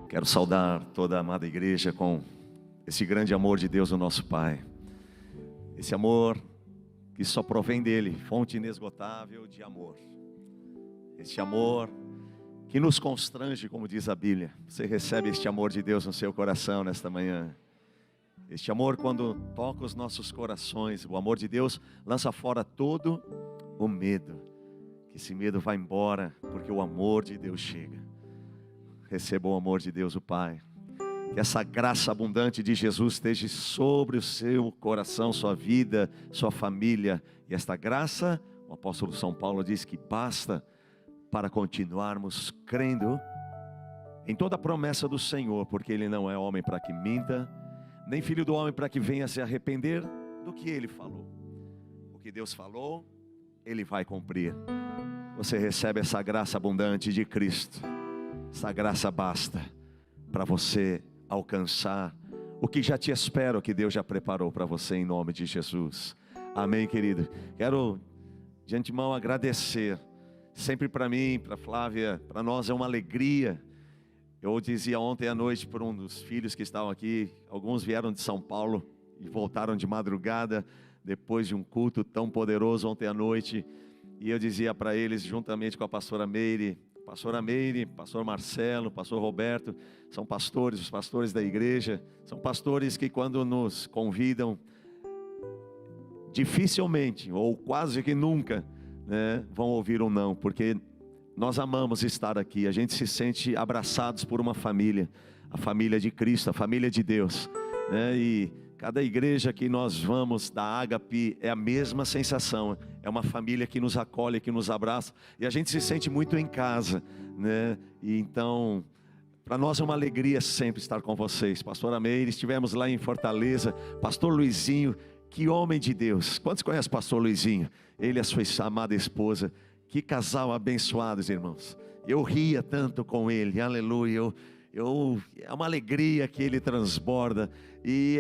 Quero saudar toda a amada igreja com esse grande amor de Deus, o nosso Pai. Esse amor que só provém dele, fonte inesgotável de amor. Esse amor que nos constrange, como diz a Bíblia. Você recebe este amor de Deus no seu coração nesta manhã. Este amor, quando toca os nossos corações, o amor de Deus lança fora todo o medo. Que esse medo vai embora, porque o amor de Deus chega. Receba o amor de Deus, o Pai. Que essa graça abundante de Jesus esteja sobre o seu coração, sua vida, sua família. E esta graça, o apóstolo São Paulo diz que basta para continuarmos crendo em toda a promessa do Senhor, porque Ele não é homem para que minta, nem filho do homem para que venha se arrepender do que Ele falou. O que Deus falou, Ele vai cumprir. Você recebe essa graça abundante de Cristo. Essa graça basta para você alcançar o que já te espera, o que Deus já preparou para você, em nome de Jesus. Amém, querido? Quero de antemão agradecer. Sempre para mim, para Flávia, para nós é uma alegria. Eu dizia ontem à noite para um dos filhos que estavam aqui, alguns vieram de São Paulo e voltaram de madrugada, depois de um culto tão poderoso ontem à noite. E eu dizia para eles, juntamente com a pastora Meire, pastor Marcelo, pastor Roberto, são pastores, os pastores da igreja, são pastores que quando nos convidam, dificilmente ou quase que nunca, né, vão ouvir um não, porque nós amamos estar aqui, a gente se sente abraçados por uma família, a família de Cristo, a família de Deus, né? E cada igreja que nós vamos da Ágape é a mesma sensação, é uma família que nos acolhe, que nos abraça, e a gente se sente muito em casa, né? E então, para nós é uma alegria sempre estar com vocês. Pastora Meire, estivemos lá em Fortaleza, pastor Luizinho, que homem de Deus. Quantos conhecem o pastor Luizinho? Ele e a sua amada esposa, que casal abençoados, irmãos. Eu ria tanto com ele, aleluia, é uma alegria que ele transborda. E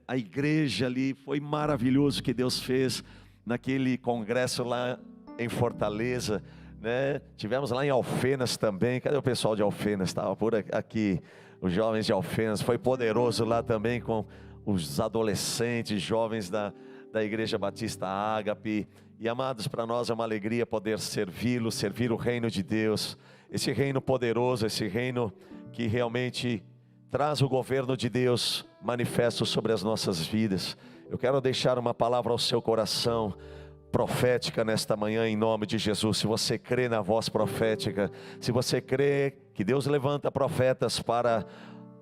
a igreja ali, foi maravilhoso que Deus fez naquele congresso lá em Fortaleza, né? Tivemos lá em Alfenas também. Cadê o pessoal de Alfenas? Estava por aqui, os jovens de Alfenas. Foi poderoso lá também com os adolescentes, jovens da Igreja Batista Ágape. E amados, para nós é uma alegria poder servi-lo, servir o reino de Deus, esse reino poderoso, esse reino que realmente traz o governo de Deus manifesto sobre as nossas vidas. Eu quero deixar uma palavra ao seu coração, profética nesta manhã, em nome de Jesus. Se você crê na voz profética, se você crê que Deus levanta profetas para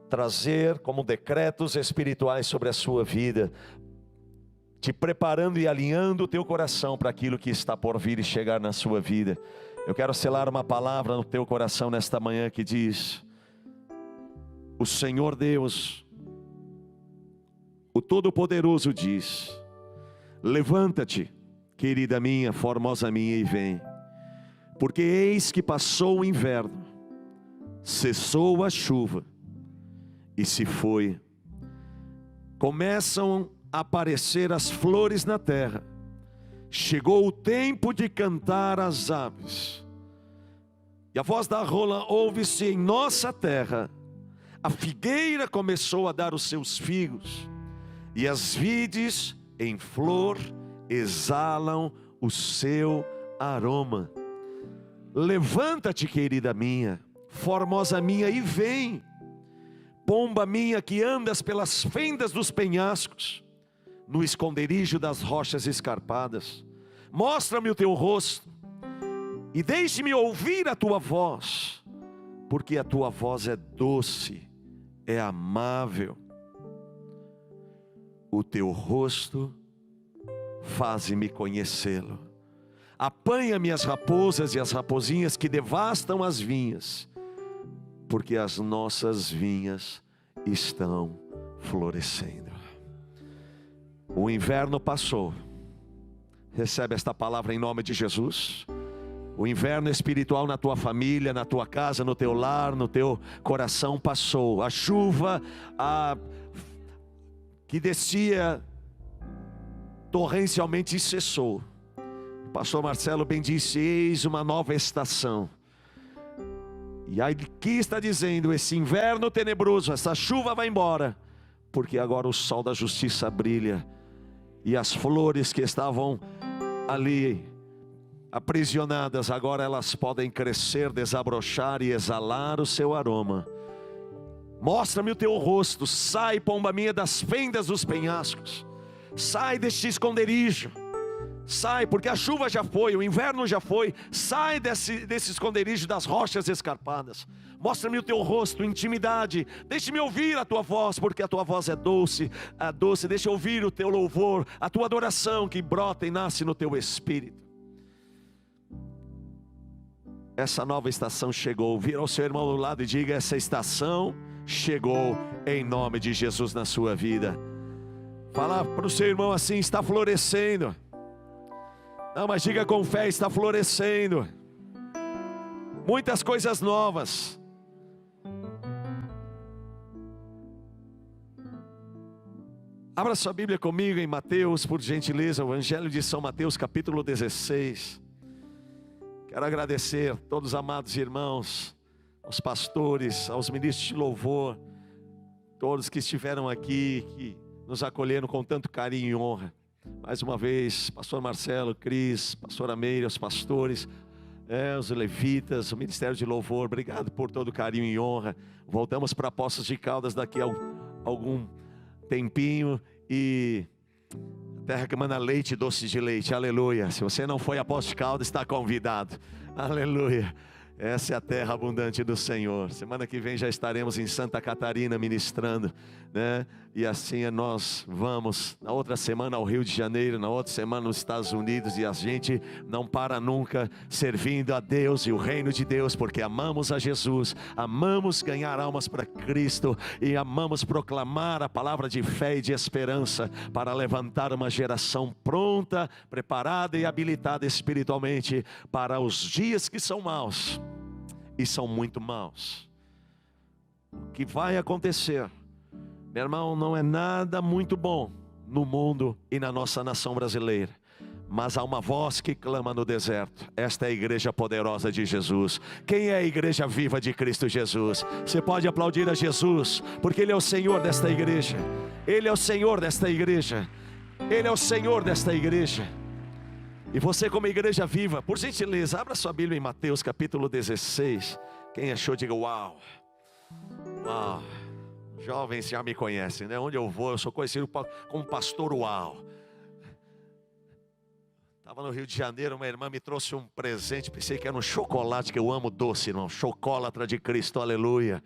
trazer como decretos espirituais sobre a sua vida, te preparando e alinhando o teu coração para aquilo que está por vir e chegar na sua vida. Eu quero selar uma palavra no teu coração nesta manhã que diz: o Senhor Deus, o Todo-Poderoso diz: levanta-te, querida minha, formosa minha, e vem, porque eis que passou o inverno, cessou a chuva e se foi, começam a aparecer as flores na terra, chegou o tempo de cantar as aves, e a voz da rola ouve-se em nossa terra. A figueira começou a dar os seus figos, e as vides em flor exalam o seu aroma. Levanta-te, querida minha, formosa minha, e vem, pomba minha que andas pelas fendas dos penhascos, no esconderijo das rochas escarpadas. Mostra-me o teu rosto e deixe-me ouvir a tua voz, porque a tua voz é doce, é amável. O teu rosto faze-me conhecê-lo. Apanha-me as raposas e as raposinhas que devastam as vinhas, porque as nossas vinhas estão florescendo. O inverno passou. Recebe esta palavra em nome de Jesus. O inverno espiritual na tua família, na tua casa, no teu lar, no teu coração passou. A chuva que descia torrencialmente cessou. Pastor Marcelo bem disse: eis uma nova estação. E aqui está dizendo: esse inverno tenebroso, essa chuva vai embora, porque agora o sol da justiça brilha, e as flores que estavam ali aprisionadas, agora elas podem crescer, desabrochar e exalar o seu aroma. Mostra-me o teu rosto, sai, pomba minha, das fendas dos penhascos, sai deste esconderijo, sai, porque a chuva já foi, o inverno já foi, sai desse esconderijo das rochas escarpadas. Mostra-me o teu rosto, intimidade, deixe-me ouvir a tua voz, porque a tua voz é doce, deixa eu ouvir o teu louvor, a tua adoração que brota e nasce no teu espírito. Essa nova estação chegou. Vira ao seu irmão do lado e diga: essa estação chegou em nome de Jesus na sua vida. Fala para o seu irmão assim: está florescendo. Não, mas diga com fé: está florescendo. Muitas coisas novas. Abra sua Bíblia comigo em Mateus, por gentileza, o Evangelho de São Mateus, capítulo 16. Quero agradecer a todos os amados irmãos, aos pastores, aos ministros de louvor, todos que estiveram aqui, que nos acolheram com tanto carinho e honra. Mais uma vez, pastor Marcelo, Cris, pastora Meire, os pastores, os levitas, o ministério de louvor, obrigado por todo o carinho e honra. Voltamos para Poços de Caldas daqui a algum tempinho, e terra que manda leite e doce de leite, aleluia. Se você não foi a Poços de Caldas, está convidado, aleluia. Essa é a terra abundante do Senhor. Semana que vem já estaremos em Santa Catarina ministrando, né? E assim nós vamos, na outra semana ao Rio de Janeiro, na outra semana nos Estados Unidos. E a gente não para nunca servindo a Deus e o reino de Deus, porque amamos a Jesus, amamos ganhar almas para Cristo e amamos proclamar a palavra de fé e de esperança para levantar uma geração pronta, preparada e habilitada espiritualmente para os dias que são maus. E são muito maus. O que vai acontecer, meu irmão, não é nada muito bom no mundo e na nossa nação brasileira. Mas há uma voz que clama no deserto. Esta é a igreja poderosa de Jesus. Quem é a igreja viva de Cristo Jesus? Você pode aplaudir a Jesus, porque Ele é o Senhor desta igreja. Ele é o Senhor desta igreja. Ele é o Senhor desta igreja. E você, como igreja viva, por gentileza, abra sua Bíblia em Mateus capítulo 16. Quem achou, diga uau. Uau. Jovens já me conhecem, né? Onde eu vou, eu sou conhecido como pastor uau. Estava no Rio de Janeiro, uma irmã me trouxe um presente. Pensei que era um chocolate, que eu amo doce, irmão. Chocolatra de Cristo, aleluia.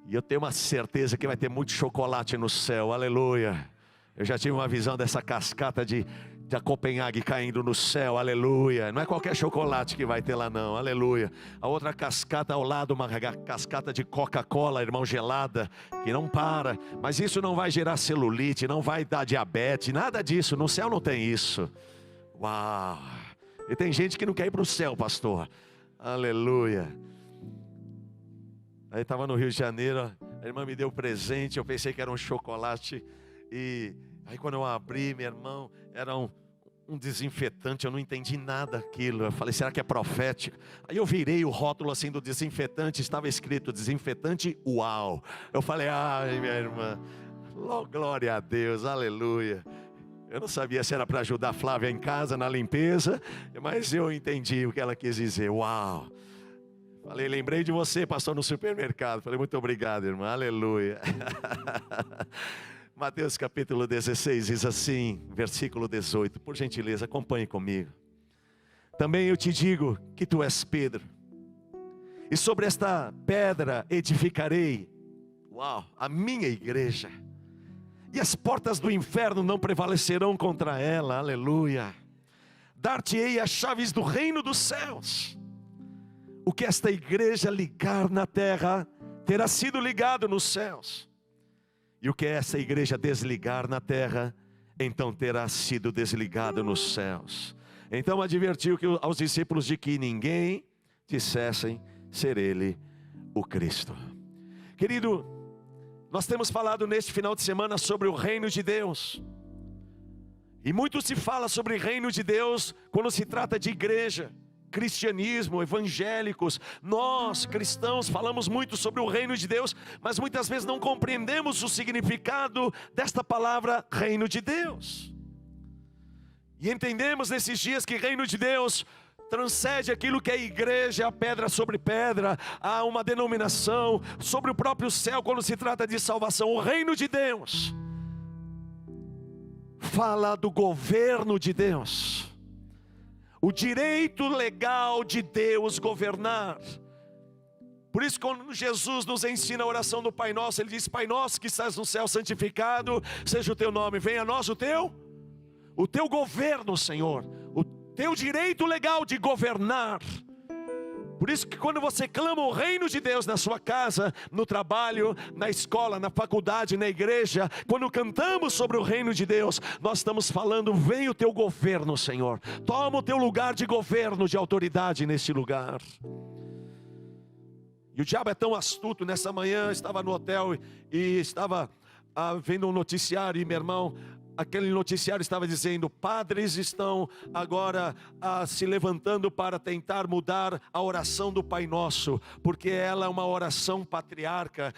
E eu tenho uma certeza que vai ter muito chocolate no céu, aleluia. Eu já tive uma visão dessa cascata da Copenhague caindo no céu, aleluia. Não é qualquer chocolate que vai ter lá não, aleluia. A outra cascata ao lado, uma cascata de Coca-Cola, irmão, gelada, que não para. Mas isso não vai gerar celulite, não vai dar diabetes, nada disso. No céu não tem isso. Uau. E tem gente que não quer ir para o céu, pastor, aleluia. Aí estava no Rio de Janeiro, a irmã me deu presente, eu pensei que era um chocolate. E aí quando eu abri, meu irmão, era um desinfetante, eu não entendi nada daquilo. Eu falei, será que é profético? Aí eu virei o rótulo assim do desinfetante, estava escrito desinfetante uau. Eu falei, ai minha irmã, glória a Deus, aleluia. Eu não sabia se era para ajudar a Flávia em casa, na limpeza, mas eu entendi o que ela quis dizer, uau. Falei, lembrei de você, pastor, no supermercado. Falei, muito obrigado, irmã, aleluia. Mateus capítulo 16 diz assim, versículo 18, por gentileza, acompanhe comigo. Também eu te digo que tu és Pedro, e sobre esta pedra edificarei, uau, a minha igreja, e as portas do inferno não prevalecerão contra ela, aleluia. Dar-te-ei as chaves do reino dos céus. O que esta igreja ligar na terra, terá sido ligado nos céus. E o que essa igreja desligar na terra, então terá sido desligado nos céus. Então advertiu aos discípulos de que ninguém dissessem ser ele o Cristo. Querido, nós temos falado neste final de semana sobre o reino de Deus. E muito se fala sobre reino de Deus quando se trata de igreja, cristianismo, evangélicos. Nós, cristãos, falamos muito sobre o reino de Deus, mas muitas vezes não compreendemos o significado desta palavra reino de Deus. E entendemos nesses dias que reino de Deus transcende aquilo que é igreja, a pedra sobre pedra, há uma denominação sobre o próprio céu quando se trata de salvação. O reino de Deus fala do governo de Deus, o direito legal de Deus governar. Por isso, quando Jesus nos ensina a oração do Pai Nosso, Ele diz: Pai Nosso que estás no céu, santificado seja o teu nome, venha a nós o teu governo, Senhor, o teu direito legal de governar. Por isso que quando você clama o reino de Deus na sua casa, no trabalho, na escola, na faculdade, na igreja, quando cantamos sobre o reino de Deus, nós estamos falando: vem o teu governo, Senhor, toma o teu lugar de governo, de autoridade nesse lugar. E o diabo é tão astuto. Nessa manhã estava no hotel e estava vendo um noticiário, e meu irmão, aquele noticiário estava dizendo: padres estão agora se levantando para tentar mudar a oração do Pai Nosso, porque ela é uma oração patriarcal,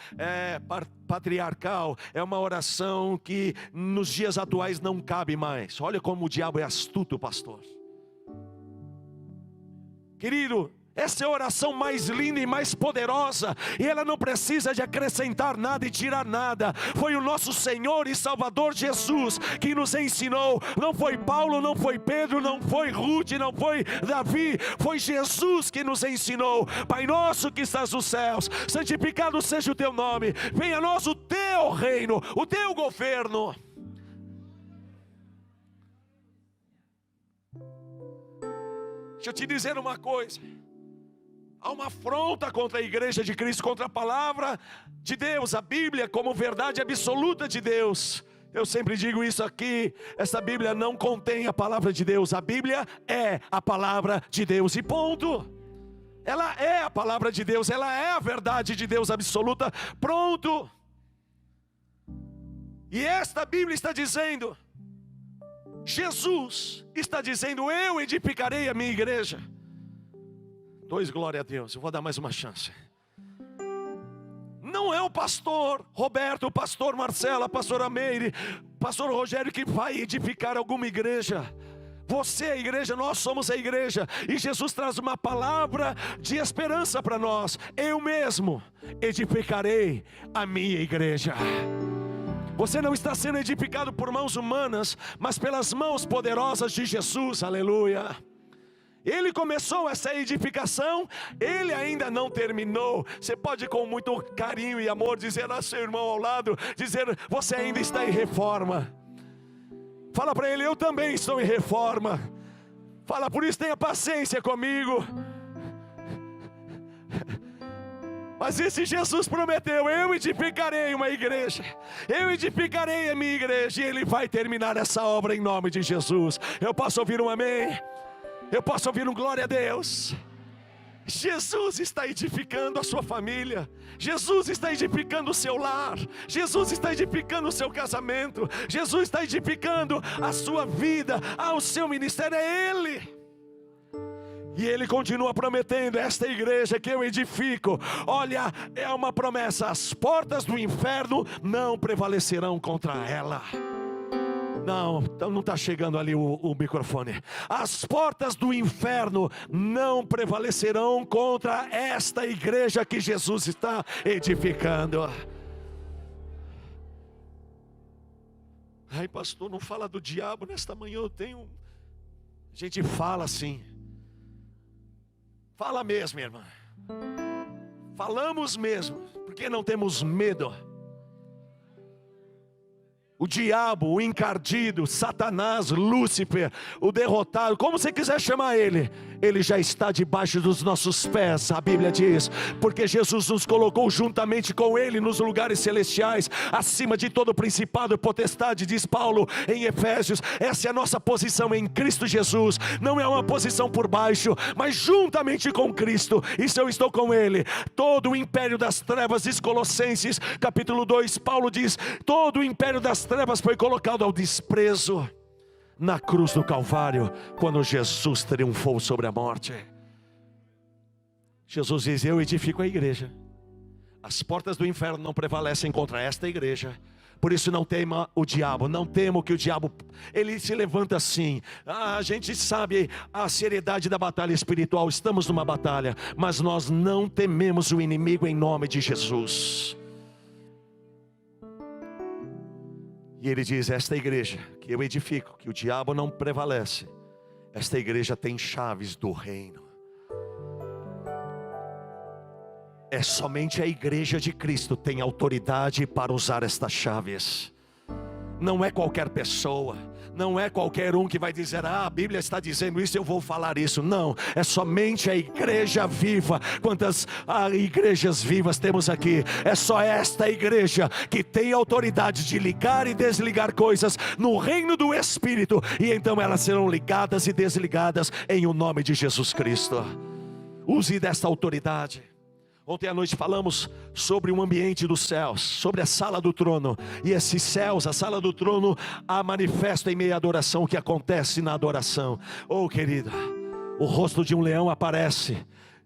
é uma oração que nos dias atuais não cabe mais. Olha como o diabo é astuto, pastor. Querido, essa é a oração mais linda e mais poderosa, e ela não precisa de acrescentar nada e tirar nada. Foi o nosso Senhor e Salvador Jesus que nos ensinou. Não foi Paulo, não foi Pedro, não foi Ruth, não foi Davi, foi Jesus que nos ensinou. Pai nosso que estás nos céus, santificado seja o teu nome, venha a nós o teu reino, o teu governo. Deixa eu te dizer uma coisa: há uma afronta contra a igreja de Cristo, contra a palavra de Deus, a Bíblia como verdade absoluta de Deus. Eu sempre digo isso aqui: essa Bíblia não contém a palavra de Deus, a Bíblia é a palavra de Deus e ponto. Ela é a palavra de Deus, ela é a verdade de Deus absoluta, pronto. E esta Bíblia está dizendo, Jesus está dizendo: eu edificarei a minha igreja. Glória a Deus. Eu vou dar mais uma chance. Não é o pastor Roberto, o pastor Marcela, a pastora Meire, o pastor Rogério que vai edificar alguma igreja. Você é a igreja, nós somos a igreja. E Jesus traz uma palavra de esperança para nós: eu mesmo edificarei a minha igreja. Você não está sendo edificado por mãos humanas, mas pelas mãos poderosas de Jesus. Aleluia. Ele começou essa edificação, Ele ainda não terminou. Você pode com muito carinho e amor dizer a seu irmão ao lado, dizer: você ainda está em reforma. Fala para ele: eu também estou em reforma. Fala: por isso tenha paciência comigo. Mas esse Jesus prometeu: eu edificarei uma igreja, eu edificarei a minha igreja, e Ele vai terminar essa obra em nome de Jesus. Eu posso ouvir um amém? Eu posso ouvir um glória a Deus? Jesus está edificando a sua família, Jesus está edificando o seu lar, Jesus está edificando o seu casamento, Jesus está edificando a sua vida, o seu ministério. É Ele. E Ele continua prometendo: esta igreja que eu edifico, olha, é uma promessa: as portas do inferno não prevalecerão contra ela. Não está chegando ali o microfone. As portas do inferno não prevalecerão contra esta igreja que Jesus está edificando. Ai, pastor, não fala do diabo nesta manhã. A gente fala assim. Fala mesmo, irmã. Falamos mesmo, porque não temos medo. O diabo, o encardido, Satanás, Lúcifer, o derrotado, como você quiser chamar ele, ele já está debaixo dos nossos pés, a Bíblia diz, porque Jesus nos colocou juntamente com Ele nos lugares celestiais, acima de todo principado e potestade, diz Paulo em Efésios. Essa é a nossa posição em Cristo Jesus. Não é uma posição por baixo, mas juntamente com Cristo. E se eu estou com Ele, todo o império das trevas, diz Colossenses capítulo 2, Paulo diz: todo o império das trevas foi colocado ao desprezo. na cruz do Calvário, quando Jesus triunfou sobre a morte. Jesus diz: eu edifico a igreja, as portas do inferno não prevalecem contra esta igreja. Por isso não tema o diabo, não temo que o diabo, ele se levanta assim. A gente sabe a seriedade da batalha espiritual, estamos numa batalha, mas nós não tememos o inimigo em nome de Jesus. E ele diz: esta igreja que eu edifico, que o diabo não prevalece, esta igreja tem chaves do reino. É somente a igreja de Cristo tem autoridade para usar estas chaves. Não é qualquer pessoa, não é qualquer um que vai dizer: a Bíblia está dizendo isso, eu vou falar isso. Não, é somente a igreja viva. Quantas igrejas vivas temos aqui? É só esta igreja que tem autoridade de ligar e desligar coisas no reino do Espírito, e então elas serão ligadas e desligadas em o nome de Jesus Cristo. Use desta autoridade. Ontem à noite falamos sobre o ambiente dos céus, sobre a sala do trono. E esses céus, a sala do trono, a manifesta em meio à adoração, o que acontece na adoração. Oh querida, o rosto de um leão aparece.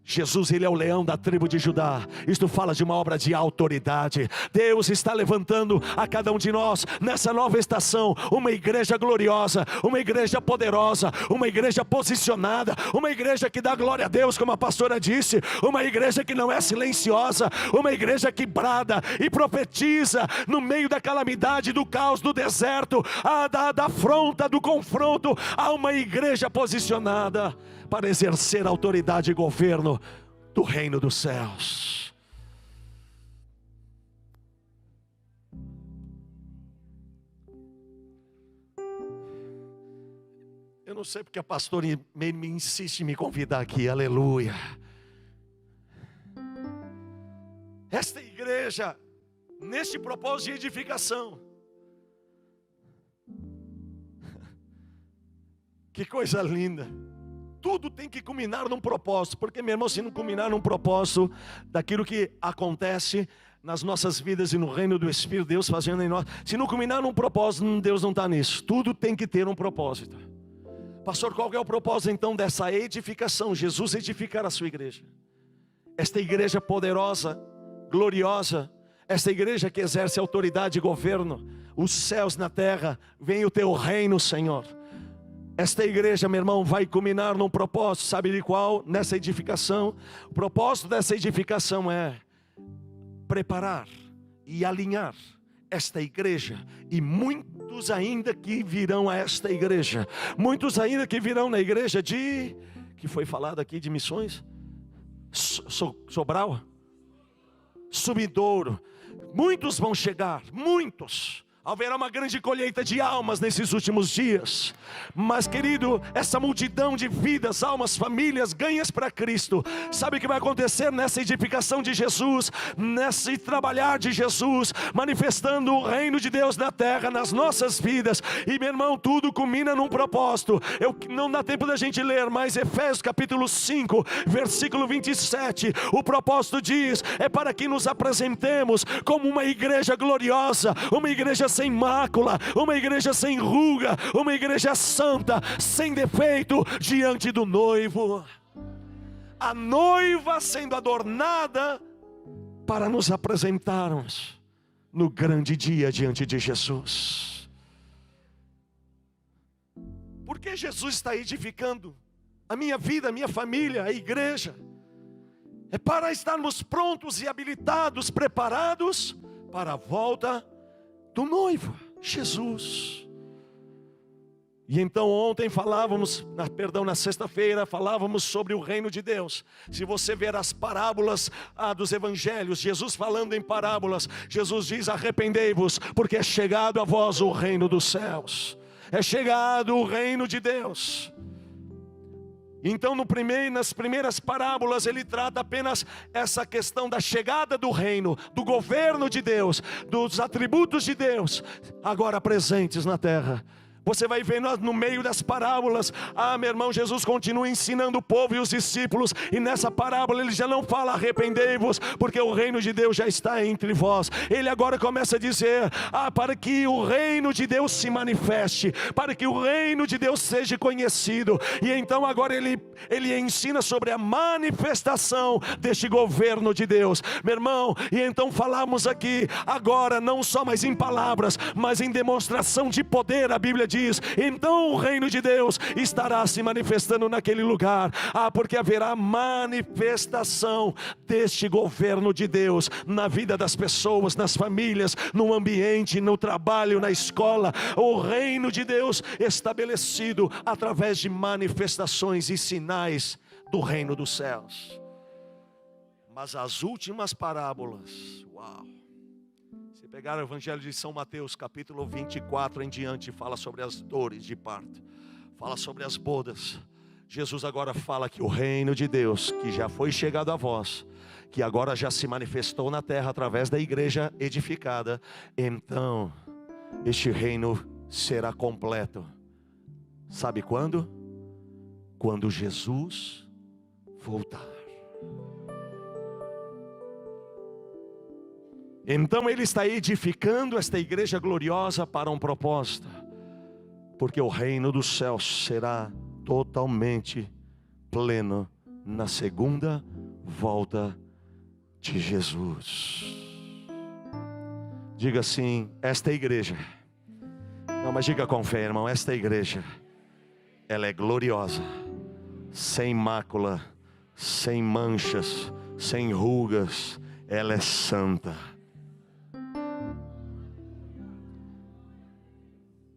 Jesus, ele é o leão da tribo de Judá. Isto fala de uma obra de autoridade. Deus está levantando a cada um de nós nessa nova estação uma igreja gloriosa, uma igreja poderosa, uma igreja posicionada, uma igreja que dá glória a Deus, como a pastora disse, uma igreja que não é silenciosa, uma igreja que brada e profetiza no meio da calamidade, do caos, do deserto, da afronta, do confronto. Há uma igreja posicionada para exercer autoridade e governo do reino dos céus. Eu não sei porque a pastora me insiste em me convidar aqui, aleluia. Esta igreja, neste propósito de edificação, que coisa linda. Tudo tem que culminar num propósito, porque meu irmão, se não culminar num propósito daquilo que acontece nas nossas vidas e no reino do Espírito, Deus fazendo em nós, se não culminar num propósito, Deus não está nisso. Tudo tem que ter um propósito. Pastor, qual é o propósito então dessa edificação? Jesus edificar a sua igreja, esta igreja poderosa, gloriosa, esta igreja que exerce autoridade e governo, os céus na terra, vem o teu reino, Senhor. Esta igreja, meu irmão, vai culminar num propósito, sabe de qual? Nessa edificação. O propósito dessa edificação é preparar e alinhar esta igreja, e muitos ainda que virão a esta igreja, muitos ainda que virão na igreja que foi falado aqui de missões, Sobral, Sumidouro, muitos vão chegar, muitos. Haverá uma grande colheita de almas nesses últimos dias. Mas querido, essa multidão de vidas, almas, famílias, ganhas para Cristo. Sabe o que vai acontecer nessa edificação de Jesus? Nesse trabalhar de Jesus, manifestando o reino de Deus na terra, nas nossas vidas. E meu irmão, tudo culmina num propósito. Não dá tempo da gente ler, mas Efésios capítulo 5, versículo 27. O propósito diz, é para que nos apresentemos como uma igreja gloriosa, uma igreja sem mácula, uma igreja sem ruga, uma igreja santa, sem defeito, diante do noivo. A noiva sendo adornada para nos apresentarmos no grande dia diante de Jesus. Porque Jesus está edificando a minha vida, a minha família, a igreja. É para estarmos prontos e habilitados, preparados para a volta do noivo, Jesus. E então ontem na sexta-feira falávamos sobre o reino de Deus. Se você ver as parábolas dos evangelhos, Jesus falando em parábolas, Jesus diz: arrependei-vos, porque é chegado a vós o reino dos céus. É chegado o reino de Deus. Então nas primeiras parábolas ele trata apenas essa questão da chegada do reino, do governo de Deus, dos atributos de Deus, agora presentes na terra. Você vai ver no meio das parábolas, meu irmão, Jesus continua ensinando o povo e os discípulos, e nessa parábola ele já não fala arrependei-vos, porque o reino de Deus já está entre vós. Ele agora começa a dizer, para que o reino de Deus se manifeste, para que o reino de Deus seja conhecido. E então agora ele ensina sobre a manifestação deste governo de Deus, meu irmão. E então falamos aqui agora não só mais em palavras, mas em demonstração de poder. A Bíblia diz, então o reino de Deus estará se manifestando naquele lugar, porque haverá manifestação deste governo de Deus na vida das pessoas, nas famílias, no ambiente, no trabalho, na escola. O reino de Deus estabelecido através de manifestações e sinais do reino dos céus. Mas as últimas parábolas, uau! Se pegar o Evangelho de São Mateus, capítulo 24 em diante, fala sobre as dores de parto, fala sobre as bodas. Jesus agora fala que o reino de Deus, que já foi chegado a vós, que agora já se manifestou na terra através da igreja edificada, então este reino será completo. Sabe quando? Quando Jesus voltar. Então ele está edificando esta igreja gloriosa para um propósito, porque o reino dos céus será totalmente pleno na segunda volta de Jesus. Diga assim, esta igreja, não, mas diga com fé, irmão, esta igreja, ela é gloriosa, sem mácula, sem manchas, sem rugas, ela é santa.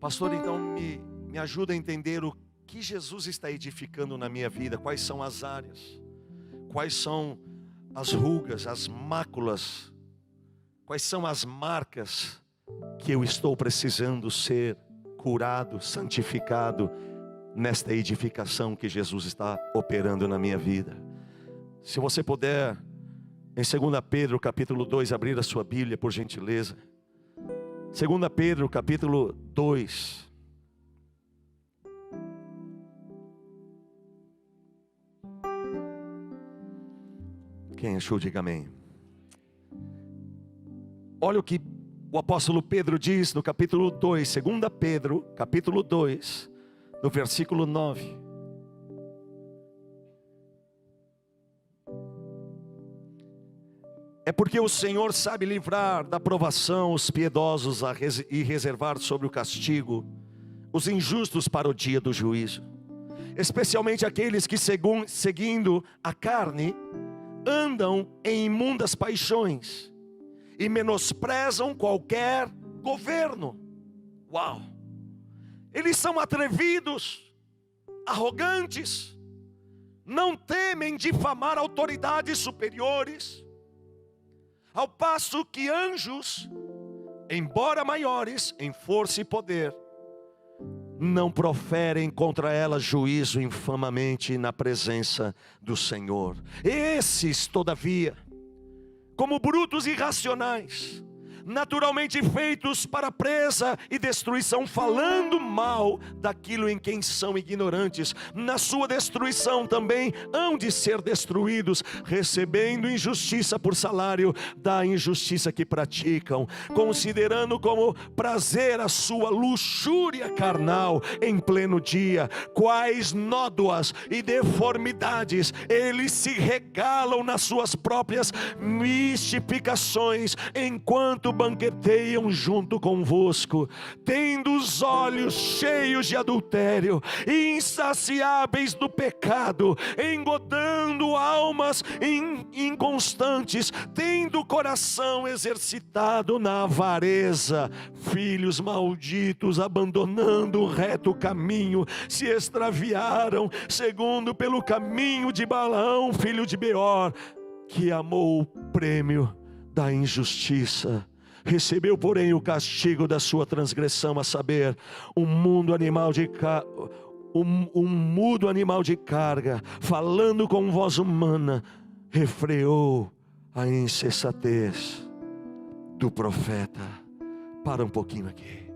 Pastor, então me ajuda a entender o que Jesus está edificando na minha vida. Quais são as áreas? Quais são as rugas, as máculas? Quais são as marcas que eu estou precisando ser curado, santificado nesta edificação que Jesus está operando na minha vida? Se você puder, em 2 Pedro capítulo 2, abrir a sua Bíblia, por gentileza. 2 Pedro capítulo 2. Quem achou, diga amém. Olha o que o apóstolo Pedro diz no capítulo 2, 2 Pedro capítulo 2, no versículo 9. É porque o Senhor sabe livrar da provação os piedosos e reservar sobre o castigo os injustos para o dia do juízo, especialmente aqueles que seguindo a carne andam em imundas paixões e menosprezam qualquer governo. Uau! Eles são atrevidos, arrogantes, não temem difamar autoridades superiores, ao passo que anjos, embora maiores em força e poder, não proferem contra elas juízo infamamente na presença do Senhor. Esses, todavia, como brutos irracionais, naturalmente feitos para presa e destruição, falando mal daquilo em quem são ignorantes, na sua destruição também hão de ser destruídos, recebendo injustiça por salário da injustiça que praticam, considerando como prazer a sua luxúria carnal em pleno dia. Quais nódoas e deformidades eles se regalam nas suas próprias mistificações, enquanto banqueteiam junto convosco, tendo os olhos cheios de adultério, insaciáveis do pecado, engodando almas inconstantes, tendo o coração exercitado na avareza. Filhos malditos, abandonando o reto caminho, se extraviaram, segundo pelo caminho de Balaão, filho de Beor, que amou o prêmio da injustiça, recebeu porém o castigo da sua transgressão, a saber, um mudo animal de carga, falando com voz humana, refreou a insensatez do profeta. Para um pouquinho aqui.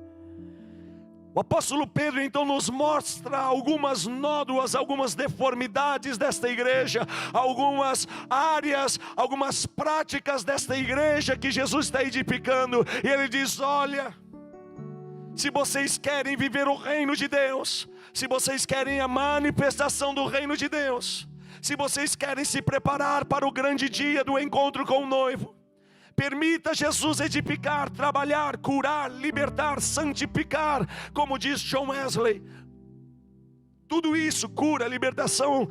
O apóstolo Pedro então nos mostra algumas nódoas, algumas deformidades desta igreja, algumas áreas, algumas práticas desta igreja que Jesus está edificando. E ele diz: olha, se vocês querem viver o reino de Deus, se vocês querem a manifestação do reino de Deus, se vocês querem se preparar para o grande dia do encontro com o noivo, permita Jesus edificar, trabalhar, curar, libertar, santificar, como diz John Wesley. Tudo isso, cura, libertação,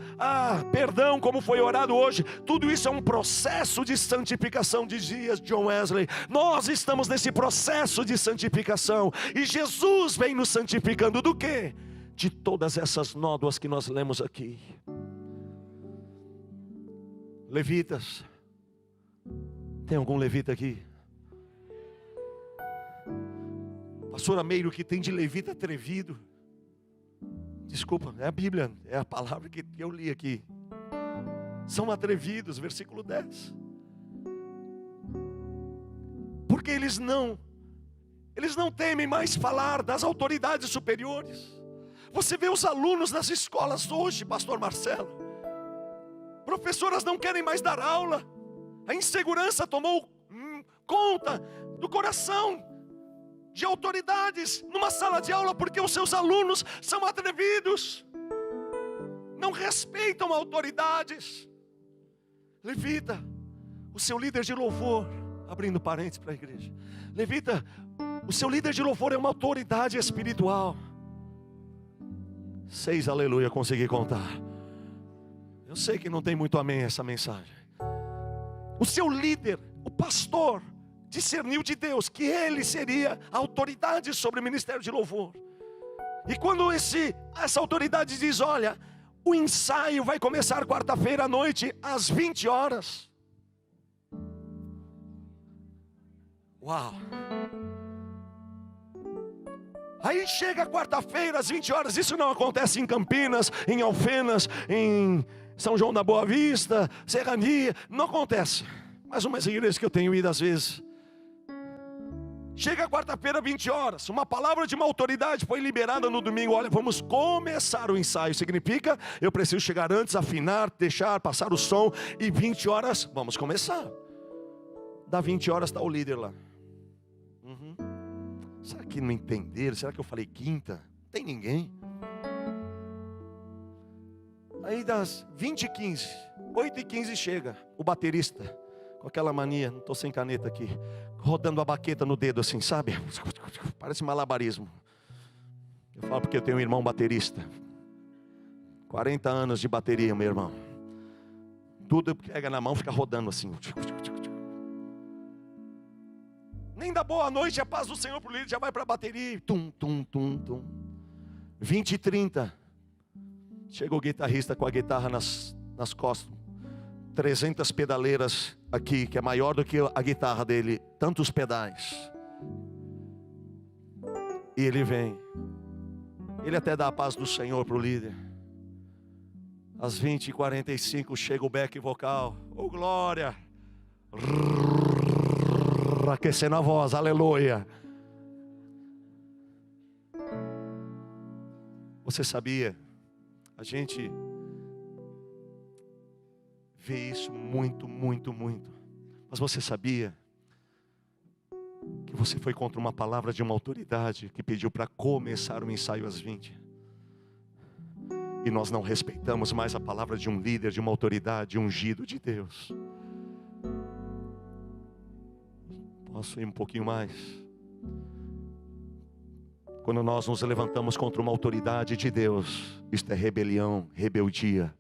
perdão, como foi orado hoje, tudo isso é um processo de santificação, dizia John Wesley. Nós estamos nesse processo de santificação, e Jesus vem nos santificando do quê? De todas essas nódoas que nós lemos aqui. Levitas. Tem algum levita aqui? Pastor Ameiro, que tem de levita atrevido? Desculpa, é a Bíblia, é a palavra que eu li aqui. São atrevidos, versículo 10. Porque eles não temem mais falar das autoridades superiores. Você vê os alunos nas escolas hoje, pastor Marcelo. Professoras não querem mais dar aula. A insegurança tomou conta do coração de autoridades numa sala de aula, porque os seus alunos são atrevidos, não respeitam autoridades. Levita, o seu líder de louvor, abrindo parênteses para a igreja, levita, o seu líder de louvor é uma autoridade espiritual. 6, aleluia, consegui contar. Eu sei que não tem muito amém essa mensagem. O seu líder, o pastor, discerniu de Deus que ele seria a autoridade sobre o ministério de louvor. E quando essa autoridade diz: olha, o ensaio vai começar quarta-feira à noite às 20 horas. Uau! Aí chega quarta-feira às 20 horas, isso não acontece em Campinas, em Alfenas, em São João da Boa Vista, Serrania, não acontece. Mas umas igrejas que eu tenho ido às vezes. Chega quarta-feira, 20 horas, uma palavra de uma autoridade foi liberada no domingo: olha, vamos começar o ensaio. Significa, eu preciso chegar antes, afinar, deixar, passar o som, e 20 horas, vamos começar. Dá 20 horas, está o líder lá. Será que não entenderam? Será que eu falei quinta? Não tem ninguém. Aí das 20h15, 8h15 chega o baterista, com aquela mania, não estou sem caneta aqui, rodando a baqueta no dedo assim, sabe? Parece malabarismo. Eu falo porque eu tenho um irmão baterista. 40 anos de bateria, meu irmão. Tudo pega na mão, fica rodando assim. Nem dá boa noite, a paz do Senhor para o líder, já vai para a bateria. Tum, tum, tum, tum. 20h30. Chega o guitarrista com a guitarra nas costas. 300 pedaleiras aqui, que é maior do que a guitarra dele. Tantos pedais. E ele vem. Ele até dá a paz do Senhor para o líder. Às 20h45 chega o back vocal. Oh, glória! Aquecendo a voz, aleluia. Você sabia? A gente vê isso muito, muito, muito. Mas você sabia que você foi contra uma palavra de uma autoridade que pediu para começar o ensaio às 20? E nós não respeitamos mais a palavra de um líder, de uma autoridade, ungido de Deus. Posso ir um pouquinho mais? Quando nós nos levantamos contra uma autoridade de Deus, isto é rebelião, rebeldia.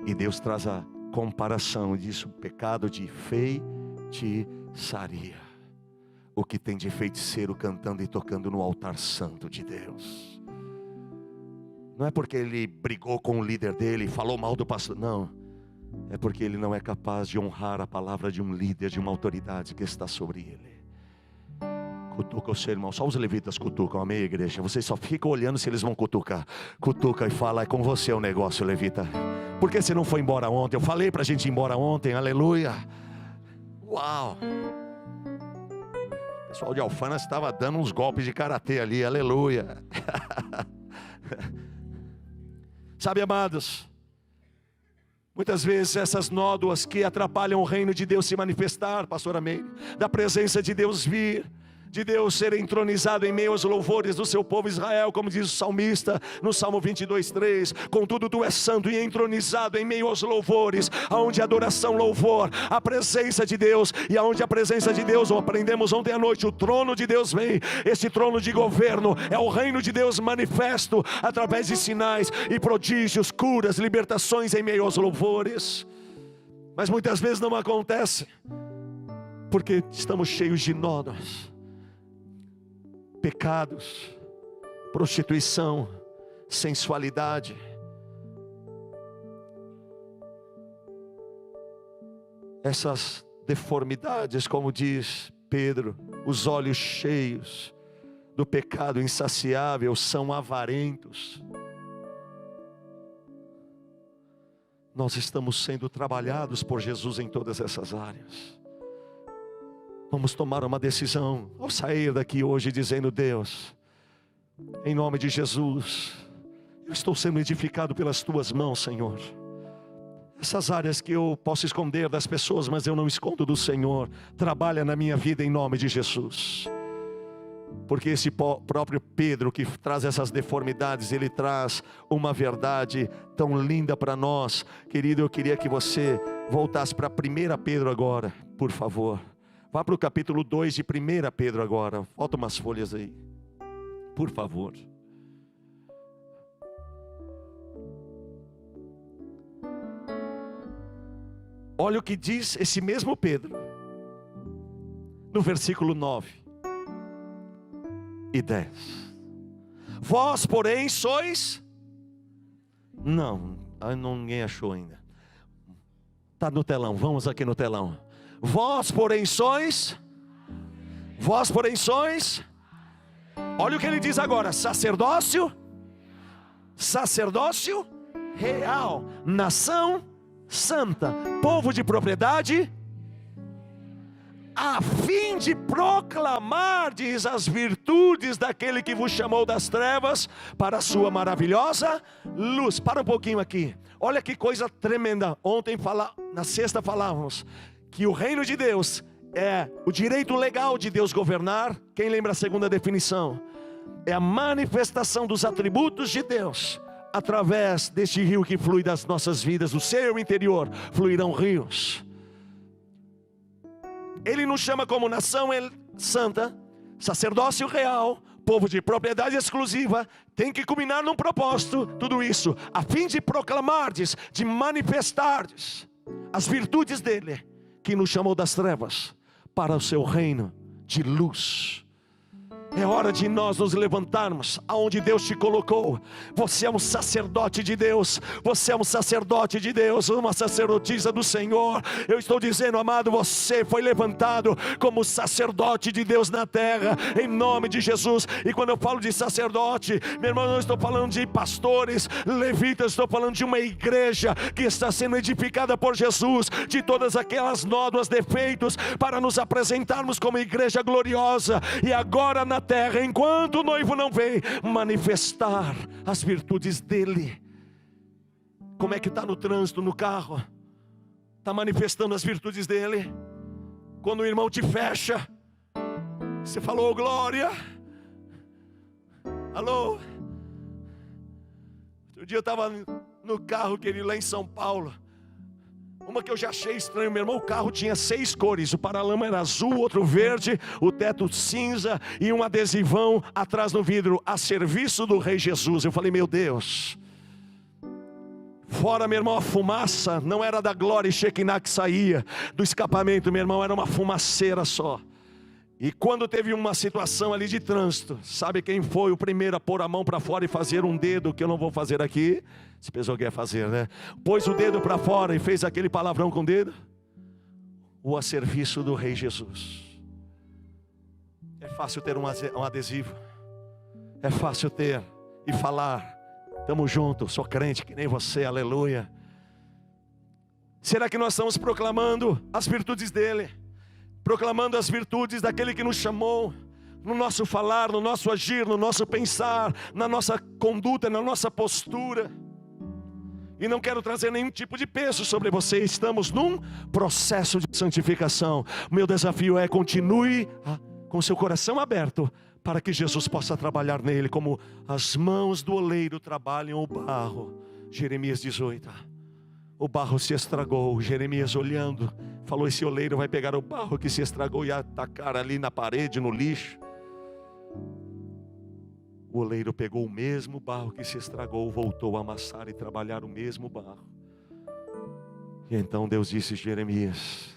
E Deus traz a comparação disso, o pecado de feitiçaria. O que tem de feiticeiro cantando e tocando no altar santo de Deus. Não é porque ele brigou com o líder dele, falou mal do pastor, não. É porque ele não é capaz de honrar a palavra de um líder, de uma autoridade que está sobre ele. Cutuca o seu irmão. Só os levitas cutucam, amém, igreja? Vocês só ficam olhando se eles vão cutucar. Cutuca e fala: é com você o negócio, levita. Por que você não foi embora ontem? Eu falei para a gente ir embora ontem, aleluia. Uau. pessoal de Alfama estava dando uns golpes de karatê ali, aleluia. Sabe, amados, muitas vezes essas nódoas que atrapalham o reino de Deus se manifestar, pastor Amém, da presença de Deus vir, de Deus ser entronizado em meio aos louvores do seu povo Israel, como diz o salmista no Salmo 22:3. Contudo tu és santo e entronizado em meio aos louvores, aonde adoração, louvor, a presença de Deus, e aonde a presença de Deus, ou aprendemos ontem à noite, o trono de Deus vem. Esse trono de governo é o reino de Deus manifesto através de sinais e prodígios, curas, libertações em meio aos louvores. Mas muitas vezes não acontece, porque estamos cheios de nódoas, pecados, prostituição, sensualidade. Essas deformidades, como diz Pedro, os olhos cheios do pecado insaciável, são avarentos. Nós estamos sendo trabalhados por Jesus em todas essas áreas. Vamos tomar uma decisão ao sair daqui hoje, dizendo: Deus, em nome de Jesus, eu estou sendo edificado pelas tuas mãos, Senhor. Essas áreas que eu posso esconder das pessoas, mas eu não escondo do Senhor, trabalha na minha vida em nome de Jesus. Porque esse próprio Pedro que traz essas deformidades, ele traz uma verdade tão linda para nós. Querido, eu queria que você voltasse para 1 Pedro agora, por favor. Vá para o capítulo 2 de 1 Pedro agora. Falta umas folhas aí, por favor. Olha o que diz esse mesmo Pedro, no versículo 9 e 10. Vós, porém, sois... Não, ninguém achou ainda. Está no telão, vamos aqui no telão. Vós, porém, sois... Vós, porém, sois... Olha o que ele diz agora: sacerdócio real, nação santa, povo de propriedade, a fim de proclamardes as virtudes daquele que vos chamou das trevas para a sua maravilhosa luz. Para um pouquinho aqui, olha que coisa tremenda. Ontem, na sexta, falávamos que o reino de Deus é o direito legal de Deus governar. Quem lembra a segunda definição? É a manifestação dos atributos de Deus através deste rio que flui das nossas vidas. Do seu interior fluirão rios. Ele nos chama como nação santa, sacerdócio real, povo de propriedade exclusiva. Tem que culminar num propósito, tudo isso a fim de proclamardes, de manifestardes as virtudes dele, que nos chamou das trevas para o seu reino de luz. É hora de nós nos levantarmos aonde Deus te colocou. Você é um sacerdote de Deus. Você é um sacerdote de Deus, uma sacerdotisa do Senhor. Eu estou dizendo, amado, você foi levantado como sacerdote de Deus na terra, em nome de Jesus. E quando eu falo de sacerdote, meu irmão, não estou falando de pastores, levitas. Estou falando de uma igreja que está sendo edificada por Jesus, de todas aquelas nódoas, defeitos, para nos apresentarmos como igreja gloriosa. E agora na terra, enquanto o noivo não vem, manifestar as virtudes dele. Como é que está no trânsito, no carro? Está manifestando as virtudes dele? Quando o irmão te fecha, você falou: glória. Alô? Outro dia eu estava no carro, querido, lá em São Paulo. Uma que eu já achei estranho, meu irmão, o carro tinha 6 cores. O paralama era azul, outro verde, o teto cinza e um adesivão atrás no vidro: a serviço do Rei Jesus. Eu falei: meu Deus. Fora, meu irmão, a fumaça não era da glória e Shekinah que saía do escapamento, meu irmão, era uma fumaceira só. E quando teve uma situação ali de trânsito, sabe quem foi o primeiro a pôr a mão para fora e fazer um dedo, que eu não vou fazer aqui? Essa pessoa quer fazer, né? Pôs o dedo para fora e fez aquele palavrão com o dedo. O a serviço do Rei Jesus. É fácil ter um adesivo. É fácil ter e falar: tamo junto, sou crente que nem você, aleluia. Será que nós estamos proclamando as virtudes dele? proclamando as virtudes daquele que nos chamou, no nosso falar, no nosso agir, no nosso pensar, na nossa conduta, na nossa postura. E não quero trazer nenhum tipo de peso sobre você. Estamos num processo de santificação. O meu desafio é: continue com seu coração aberto, para que Jesus possa trabalhar nele, como as mãos do oleiro trabalham o barro. Jeremias 18. O barro se estragou. Jeremias, olhando, falou: esse oleiro vai pegar o barro que se estragou e atacar ali na parede, no lixo. O oleiro pegou o mesmo barro que se estragou, voltou a amassar e trabalhar o mesmo barro. E então Deus disse: Jeremias,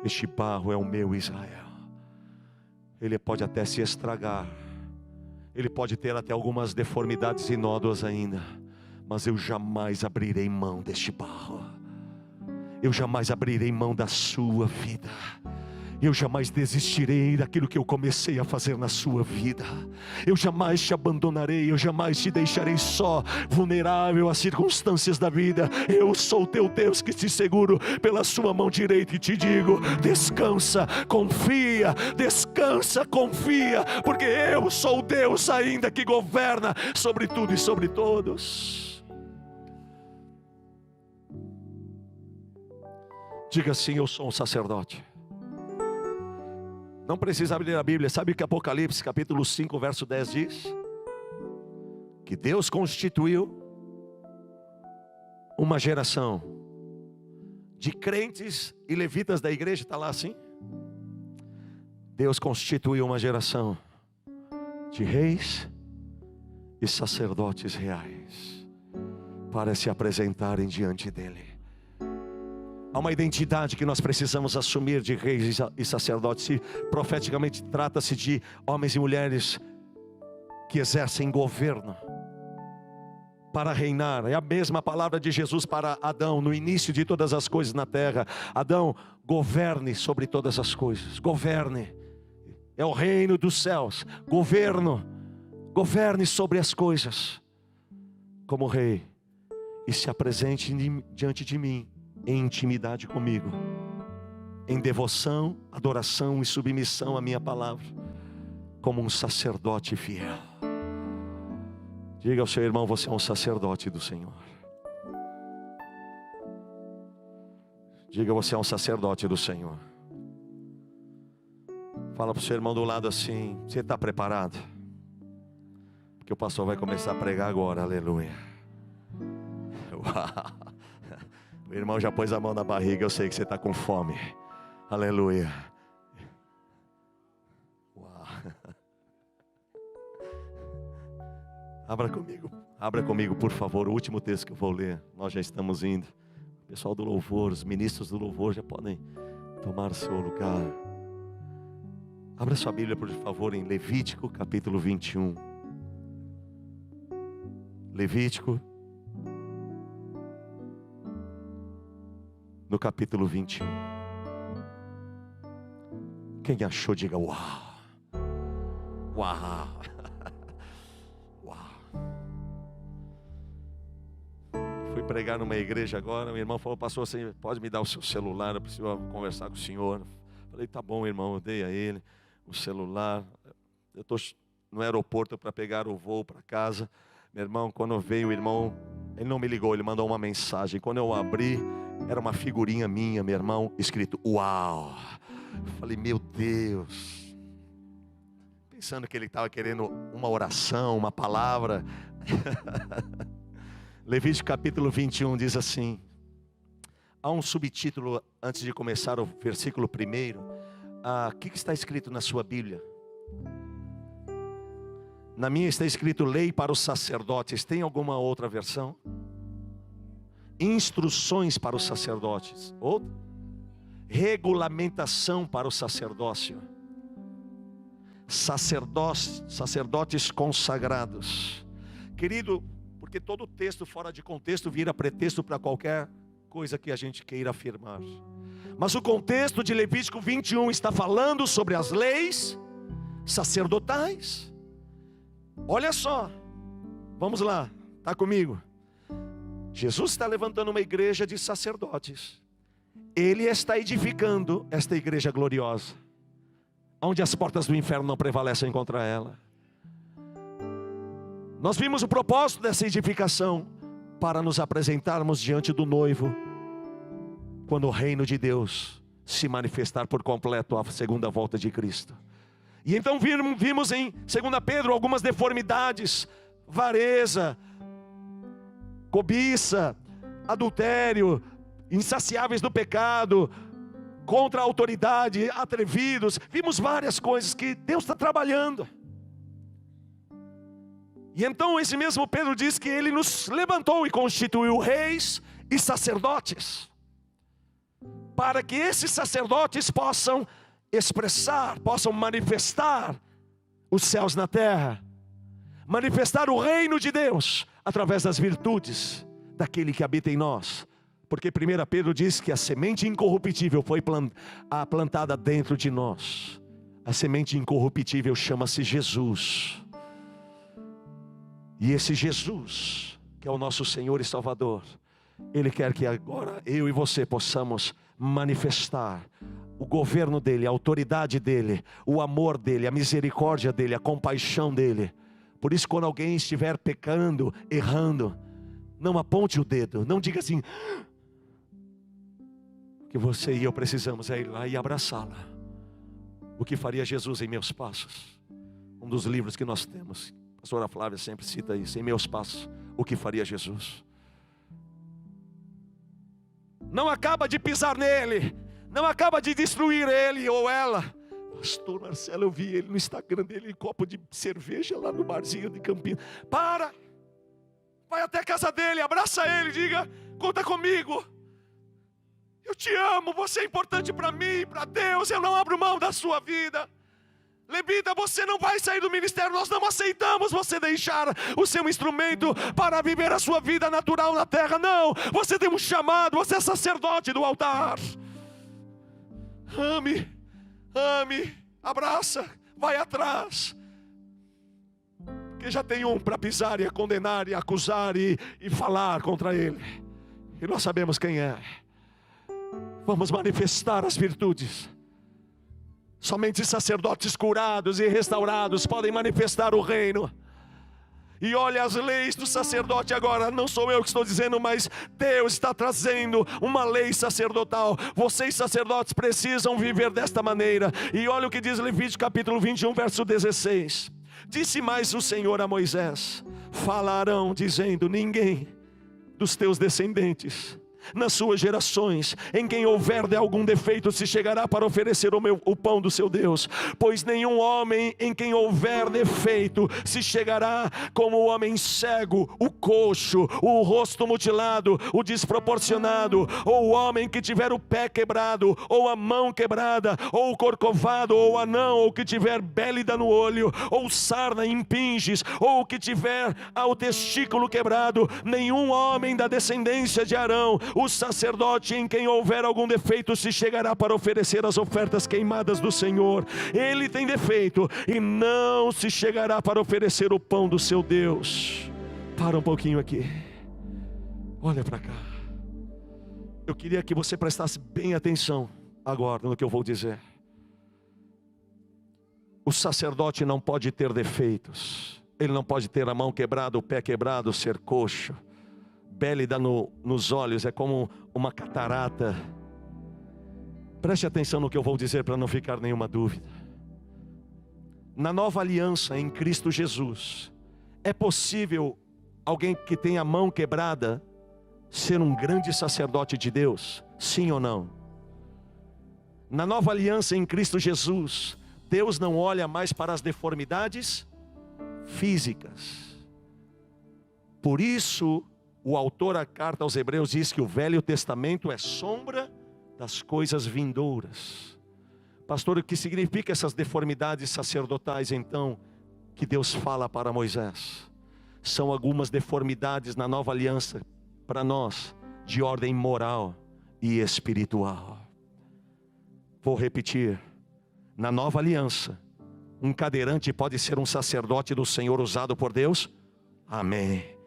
este barro é o meu Israel. Ele pode até se estragar, ele pode ter até algumas deformidades e nódoas ainda, mas eu jamais abrirei mão deste barro. Eu jamais abrirei mão da sua vida. Eu jamais desistirei daquilo que eu comecei a fazer na sua vida. Eu jamais te abandonarei, eu jamais te deixarei só, vulnerável às circunstâncias da vida. Eu sou o teu Deus que te seguro pela sua mão direita e te digo: descansa, confia, porque eu sou o Deus ainda que governa sobre tudo e sobre todos. Diga assim: eu sou um sacerdote. Não precisa abrir a Bíblia. Sabe o que Apocalipse capítulo 5 verso 10 diz? Que Deus constituiu uma geração de crentes e levitas da igreja. Está lá assim? Deus constituiu uma geração de reis e sacerdotes reais para se apresentarem diante dele. Há uma identidade que nós precisamos assumir de reis e sacerdotes. E profeticamente trata-se de homens e mulheres que exercem governo para reinar. É a mesma palavra de Jesus para Adão no início de todas as coisas na terra. Adão, governe sobre todas as coisas. Governe. É o reino dos céus. Governe sobre as coisas como rei. E se apresente diante de mim em intimidade comigo, em devoção, adoração e submissão à minha palavra, como um sacerdote fiel. Diga ao seu irmão: você é um sacerdote do Senhor. Diga: você é um sacerdote do Senhor. Fala para o seu irmão do lado assim: você está preparado? Porque o pastor vai começar a pregar agora. Aleluia. Uau. O irmão já pôs a mão na barriga. Eu sei que você está com fome. Aleluia. Uau. Abra comigo, por favor, o último texto que eu vou ler. Nós já estamos indo. O pessoal do louvor, os ministros do louvor já podem tomar seu lugar. Abra sua Bíblia, por favor, em Levítico capítulo 21. Levítico no capítulo 21. Quem achou, diga uau. Uau. Uau. Fui pregar numa igreja agora. Meu irmão falou: pastor, você pode me dar o seu celular? Eu preciso conversar com o senhor. Falei: tá bom, irmão. Eu dei a ele o celular. Eu estou no aeroporto para pegar o voo para casa. Meu irmão, quando veio o irmão, ele não me ligou, ele mandou uma mensagem. Quando eu abri, era uma figurinha minha, meu irmão, escrito uau. Eu falei: meu Deus. Pensando que ele estava querendo uma oração, uma palavra. Levítico capítulo 21 diz assim. Há um subtítulo antes de começar o versículo 1. O que está escrito na sua Bíblia? Na minha está escrito lei para os sacerdotes. Tem alguma outra versão? Instruções para os sacerdotes. Outra? Regulamentação para o sacerdócio. Sacerdotes consagrados. Querido, porque todo texto fora de contexto vira pretexto para qualquer coisa que a gente queira afirmar. Mas o contexto de Levítico 21 está falando sobre as leis sacerdotais. Olha só, vamos lá, está comigo. Jesus está levantando uma igreja de sacerdotes. Ele está edificando esta igreja gloriosa, onde as portas do inferno não prevalecem contra ela. Nós vimos o propósito dessa edificação, para nos apresentarmos diante do noivo, quando o reino de Deus se manifestar por completo à segunda volta de Cristo. E então vimos em 2 Pedro algumas deformidades: avareza, cobiça, adultério, insaciáveis do pecado, contra a autoridade, atrevidos. Vimos várias coisas que Deus está trabalhando. E então esse mesmo Pedro diz que Ele nos levantou e constituiu reis e sacerdotes, para que esses sacerdotes possam expressar, possam manifestar os céus na terra, manifestar o reino de Deus, através das virtudes daquele que habita em nós. Porque 1 Pedro diz que a semente incorruptível foi plantada dentro de nós. A semente incorruptível chama-se Jesus. E esse Jesus, que é o nosso Senhor e Salvador, Ele quer que agora eu e você possamos manifestar o governo dEle, a autoridade dEle, o amor dEle, a misericórdia dEle, a compaixão dEle. Por isso, quando alguém estiver pecando, errando, não aponte o dedo, não diga assim: que você e eu precisamos é ir lá e abraçá-la. O que faria Jesus em meus passos? Um dos livros que nós temos, a pastora Flávia sempre cita isso: em meus passos, o que faria Jesus? Não acaba de pisar nele, não acaba de destruir ele ou ela. Pastor Marcelo, eu vi ele no Instagram dele, em copo de cerveja lá no barzinho de Campinas. Para, vai até a casa dele, abraça ele, diga: conta comigo, eu te amo, você é importante para mim, para Deus, eu não abro mão da sua vida. Levita, você não vai sair do ministério, nós não aceitamos você deixar o seu instrumento para viver a sua vida natural na terra. Não, você tem um chamado, você é sacerdote do altar. Ame, ame, abraça, vai atrás. Porque já tem um para pisar e condenar e acusar e falar contra ele. E nós sabemos quem é. Vamos manifestar as virtudes. Somente sacerdotes curados e restaurados podem manifestar o reino. E olha as leis do sacerdote agora, não sou eu que estou dizendo, mas Deus está trazendo uma lei sacerdotal. Vocês sacerdotes precisam viver desta maneira. E olha o que diz Levítico capítulo 21, verso 16. Disse mais o Senhor a Moisés: falarão dizendo, ninguém dos teus descendentes nas suas gerações, em quem houver de algum defeito, se chegará para oferecer o pão do seu Deus. Pois nenhum homem em quem houver defeito se chegará, como o homem cego, o coxo, o rosto mutilado, o desproporcionado, ou o homem que tiver o pé quebrado, ou a mão quebrada, ou o corcovado, ou o anão, ou que tiver bélida no olho, ou sarna em pinges, ou que tiver o testículo quebrado. Nenhum homem da descendência de Arão, o sacerdote, em quem houver algum defeito, se chegará para oferecer as ofertas queimadas do Senhor. Ele tem defeito e não se chegará para oferecer o pão do seu Deus. Para um pouquinho aqui, olha para cá. Eu queria que você prestasse bem atenção agora no que eu vou dizer. O sacerdote não pode ter defeitos. Ele não pode ter a mão quebrada, o pé quebrado, ser coxo, bélida nos olhos, é como uma catarata. Preste atenção no que eu vou dizer para não ficar nenhuma dúvida. Na nova aliança em Cristo Jesus, é possível alguém que tem a mão quebrada ser um grande sacerdote de Deus? Sim ou não? Na nova aliança em Cristo Jesus, Deus não olha mais para as deformidades físicas. Por isso, o autor da carta aos Hebreus diz que o Velho Testamento é sombra das coisas vindouras. Pastor, o que significa essas deformidades sacerdotais então, que Deus fala para Moisés? São algumas deformidades na nova aliança para nós, de ordem moral e espiritual. Vou repetir: na nova aliança, um cadeirante pode ser um sacerdote do Senhor usado por Deus? Amém.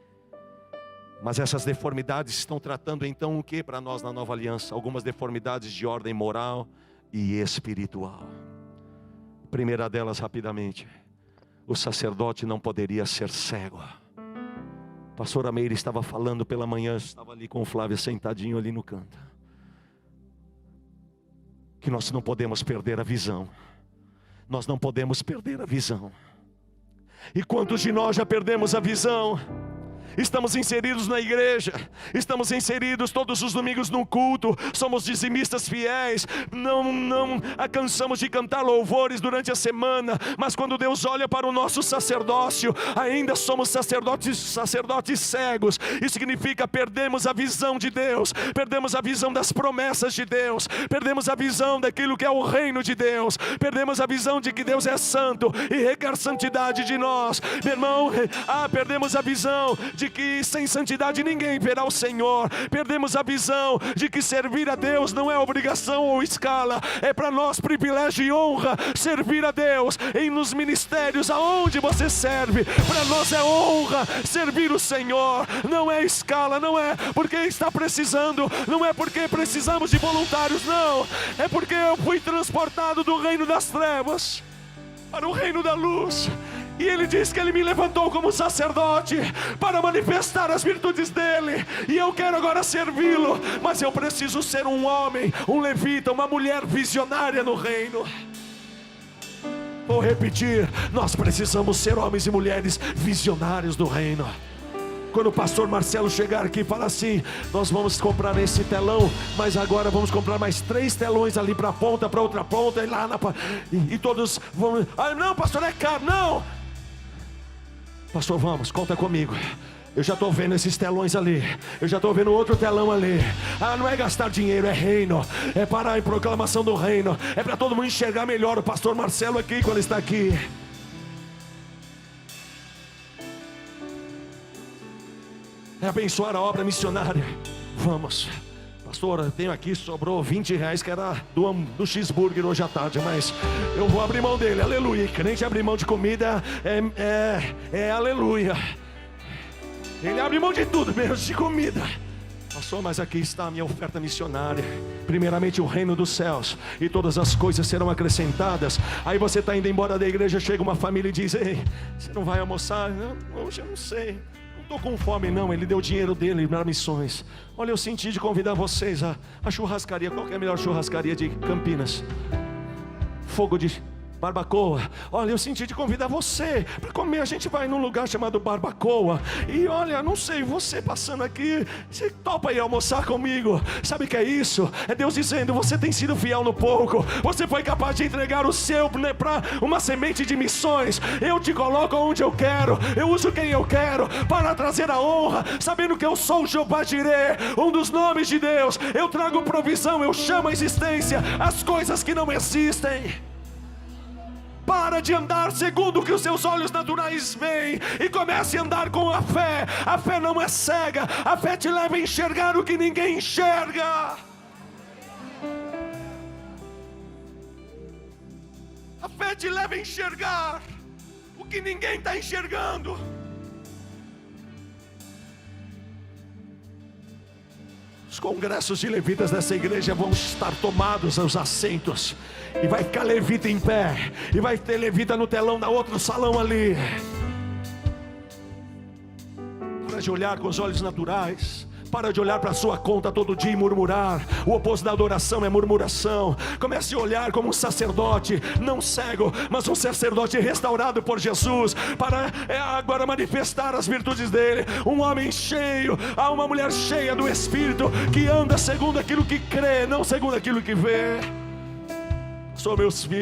Mas essas deformidades estão tratando então o que para nós na nova aliança? Algumas deformidades de ordem moral e espiritual. Primeira delas, rapidamente: o sacerdote não poderia ser cego. Pastor Ameire estava falando pela manhã, estava ali com o Flávio sentadinho ali no canto, que nós não podemos perder a visão. Nós não podemos perder a visão. E quantos de nós já perdemos a visão? Estamos inseridos na igreja, estamos inseridos todos os domingos no culto, somos dizimistas fiéis, não cansamos de cantar louvores durante a semana, mas quando Deus olha para o nosso sacerdócio, ainda somos sacerdotes cegos. Isso significa perdemos a visão de Deus, perdemos a visão das promessas de Deus, perdemos a visão daquilo que é o reino de Deus, perdemos a visão de que Deus é santo e requer santidade de nós. Meu irmão, perdemos a visão de que sem santidade ninguém verá o Senhor. Perdemos a visão de que servir a Deus não é obrigação ou escala, é para nós privilégio e honra servir a Deus nos ministérios aonde você serve. Para nós é honra servir o Senhor, não é escala, não é porque está precisando, não é porque precisamos de voluntários, não, é porque eu fui transportado do reino das trevas para o reino da luz. E Ele diz que Ele me levantou como sacerdote para manifestar as virtudes dEle. E eu quero agora servi-lo, mas eu preciso ser um homem, um levita, uma mulher visionária no reino. Vou repetir, nós precisamos ser homens e mulheres visionários do reino. Quando o pastor Marcelo chegar aqui e falar assim: nós vamos comprar esse telão, mas agora vamos comprar mais 3 telões ali para a ponta, para outra ponta, e lá e todos vão... não, pastor, é caro. Não, pastor, vamos, conta comigo. Eu já estou vendo esses telões ali, eu já estou vendo outro telão ali. Não é gastar dinheiro, é reino, é para a proclamação do reino, é para todo mundo enxergar melhor o pastor Marcelo aqui quando está aqui. É abençoar a obra missionária. Vamos. Pastor, eu tenho aqui, sobrou R$20 que era do cheeseburger hoje à tarde, mas eu vou abrir mão dele, aleluia. Crente abrir mão de comida é aleluia. Ele abre mão de tudo, menos de comida. Pastor, mas aqui está a minha oferta missionária. Primeiramente o reino dos céus, e todas as coisas serão acrescentadas. Aí você está indo embora da igreja, chega uma família e diz: ei, você não vai almoçar? Não, hoje eu não sei, não estou com fome não. Ele deu o dinheiro dele para missões. Olha, eu senti de convidar vocês a churrascaria. Qual que é a melhor churrascaria de Campinas? Fogo de Barbacoa. Olha, eu senti de convidar você para comer. A gente vai num lugar chamado Barbacoa. E olha, não sei, você passando aqui, você topa ir almoçar comigo? Sabe o que é isso? É Deus dizendo: você tem sido fiel no pouco, você foi capaz de entregar o seu, né, para uma semente de missões. Eu te coloco onde eu quero, eu uso quem eu quero para trazer a honra, sabendo que eu sou o Jeová Jireh, um dos nomes de Deus. Eu trago provisão, eu chamo a existência as coisas que não existem. Para de andar segundo o que os seus olhos naturais veem e comece a andar com a fé. A fé não é cega, a fé te leva a enxergar o que ninguém enxerga. A fé te leva a enxergar o que ninguém está enxergando. Os congressos de levitas dessa igreja vão estar tomados aos assentos, e vai ficar levita em pé, e vai ter levita no telão da outro salão ali. Para de olhar com os olhos naturais, para de olhar para a sua conta todo dia e murmurar. O oposto da adoração é murmuração. Comece a olhar como um sacerdote, não cego, mas um sacerdote restaurado por Jesus, para agora manifestar as virtudes dele. Um homem cheio, uma mulher cheia do Espírito, que anda segundo aquilo que crê, não segundo aquilo que vê.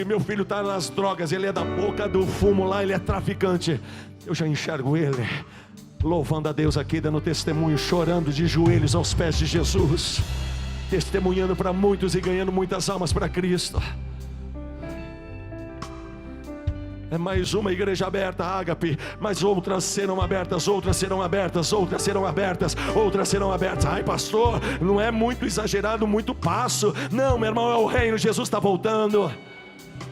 Meu filho está nas drogas, ele é da boca do fumo lá, ele é traficante. Eu já enxergo ele louvando a Deus aqui, dando testemunho, chorando de joelhos aos pés de Jesus, testemunhando para muitos e ganhando muitas almas para Cristo. É mais uma igreja aberta, Ágape, mas outras serão abertas, outras serão abertas, outras serão abertas, outras serão abertas. Ai, pastor, não é muito exagerado, muito passo? Não, meu irmão, é o reino, Jesus está voltando.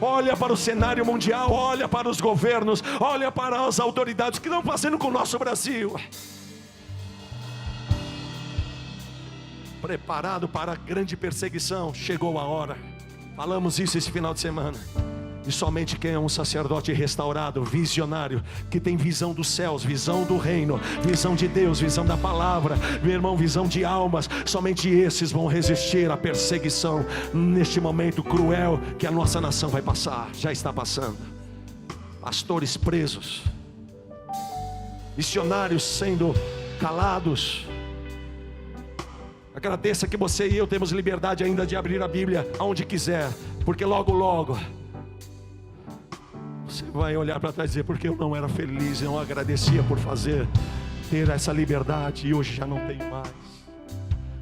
Olha para o cenário mundial, olha para os governos, olha para as autoridades que estão fazendo com o nosso Brasil. preparado para a grande perseguição. Chegou a hora. Falamos isso esse final de semana. E somente quem é um sacerdote restaurado, visionário, que tem visão dos céus, visão do reino, visão de Deus, visão da palavra, meu irmão, visão de almas, somente esses vão resistir à perseguição neste momento cruel que a nossa nação vai passar, já está passando. Pastores presos, missionários sendo calados. Agradeça que você e eu temos liberdade ainda de abrir a Bíblia aonde quiser, porque logo logo você vai olhar para trás e dizer: porque eu não era feliz, eu não agradecia por ter essa liberdade e hoje já não tenho mais.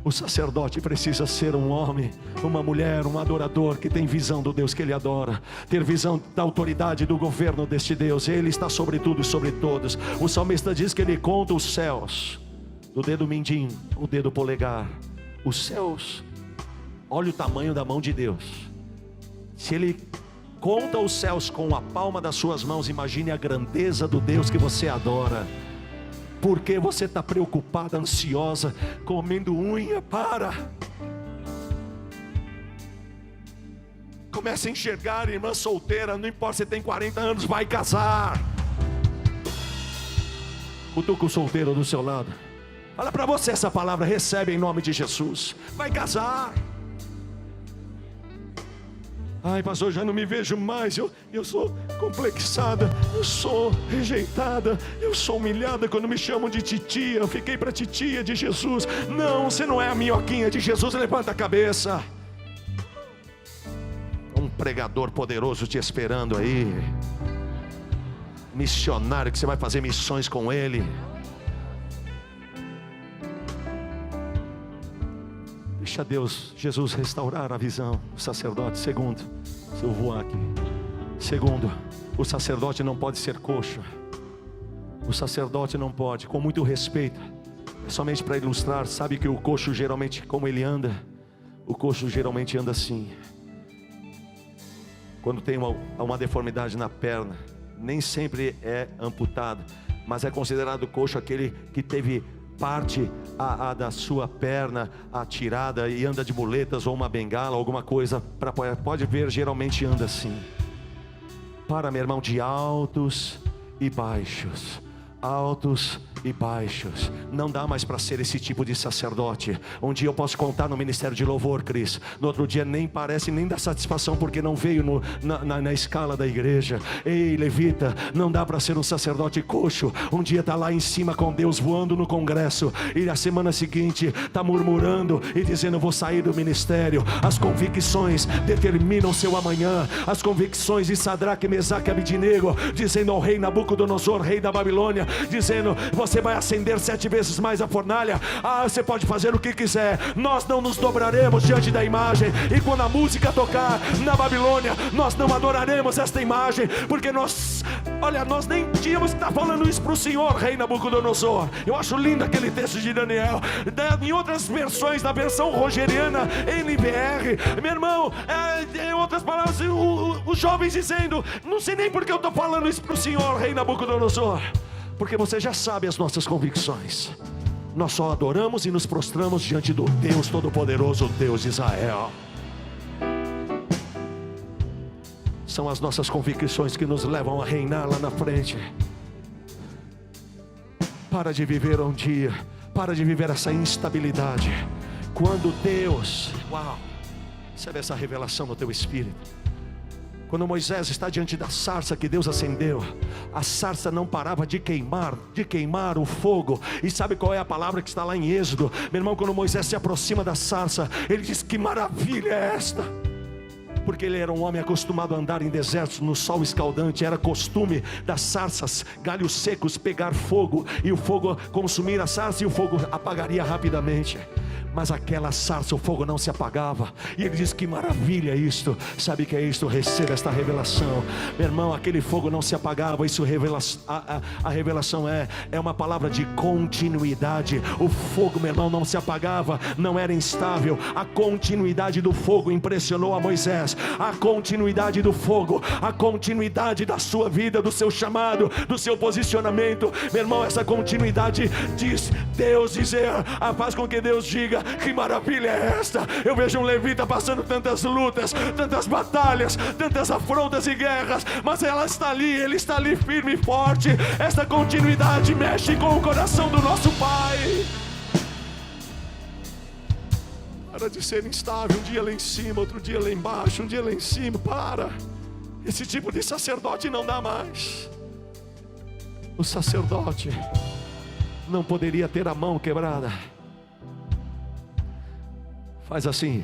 O sacerdote precisa ser um homem, uma mulher, um adorador que tem visão do Deus que ele adora, ter visão da autoridade do governo deste Deus. Ele está sobre tudo e sobre todos. O salmista diz que ele conta os céus do dedo mindinho, o dedo polegar. Os céus, olha o tamanho da mão de Deus. Se ele conta os céus com a palma das suas mãos, imagine a grandeza do Deus que você adora. Por que você está preocupada, ansiosa, comendo unha? Comece a enxergar, irmã solteira, não importa se tem 40 anos, vai casar. Cutuca o solteiro do seu lado. Fala para você essa palavra, recebe em nome de Jesus. Vai casar. Ai, pastor, já não me vejo mais, eu sou complexada, eu sou rejeitada, eu sou humilhada quando me chamam de titia, eu fiquei para titia de Jesus. Não, você não é a minhoquinha de Jesus, levanta a cabeça. Um pregador poderoso te esperando aí, missionário que você vai fazer missões com ele. Deixa Deus, Jesus, restaurar a visão. O sacerdote, segundo, se eu voar aqui. Segundo, o sacerdote não pode ser coxo. O sacerdote não pode, com muito respeito, somente para ilustrar, sabe que o coxo geralmente, como ele anda, o coxo geralmente anda assim. Quando tem uma deformidade na perna, nem sempre é amputado, mas é considerado coxo aquele que teve parte da sua perna atirada e anda de muletas ou uma bengala, alguma coisa para apoiar. Pode ver, geralmente anda assim. Para, meu irmão, de altos e baixos. Altos e baixos. Não dá mais para ser esse tipo de sacerdote. Um dia eu posso contar no ministério de louvor, Cris. No outro dia nem parece, nem dá satisfação, porque não veio na escala da igreja. Ei, levita, não dá para ser um sacerdote coxo. Um dia está lá em cima com Deus, voando no congresso, e a semana seguinte está murmurando e dizendo: vou sair do ministério. As convicções determinam seu amanhã. As convicções de Sadraque, Mesaque e Abidnego, dizendo ao rei Nabucodonosor, rei da Babilônia, dizendo: você vai acender 7 vezes mais a fornalha. Você pode fazer o que quiser, nós não nos dobraremos diante da imagem. E quando a música tocar na Babilônia, nós não adoraremos esta imagem, porque nós nem tínhamos que estar falando isso para o senhor, rei Nabucodonosor. Eu acho lindo aquele texto de Daniel. Em outras versões, na versão rogeriana, NVR, meu irmão, em outras palavras, os jovens dizendo: não sei nem porque eu estou falando isso para o senhor, rei Nabucodonosor, porque você já sabe as nossas convicções. Nós só adoramos e nos prostramos diante do Deus Todo-Poderoso, Deus de Israel. São as nossas convicções que nos levam a reinar lá na frente. Para de viver um dia, para de viver essa instabilidade. Quando Deus, recebe essa revelação no teu espírito. Quando Moisés está diante da sarça que Deus acendeu, a sarça não parava de queimar o fogo. E sabe qual é a palavra que está lá em Êxodo? Meu irmão, quando Moisés se aproxima da sarça, ele diz: que maravilha é esta? Porque ele era um homem acostumado a andar em desertos no sol escaldante. Era costume das sarsas, galhos secos, pegar fogo, e o fogo consumir a sarça, e o fogo apagaria rapidamente. Mas aquela sarça, o fogo não se apagava. E ele diz: que maravilha isto. Sabe o que é isto? Receba esta revelação, meu irmão. Aquele fogo não se apagava. Isso a revelação é uma palavra de continuidade. O fogo, meu irmão, não se apagava, não era instável. A continuidade do fogo impressionou a Moisés. A continuidade do fogo, a continuidade da sua vida, do seu chamado, do seu posicionamento, meu irmão. Essa continuidade diz Deus dizer, faz com que Deus diga: que maravilha é esta? Eu vejo um levita passando tantas lutas, tantas batalhas, tantas afrontas e guerras, mas ela está ali, ele está ali firme e forte. Esta continuidade mexe com o coração do nosso Pai. Para de ser instável, um dia lá em cima, outro dia lá embaixo, um dia lá em cima. Para. Esse tipo de sacerdote não dá mais. O sacerdote não poderia ter a mão quebrada. Faz assim.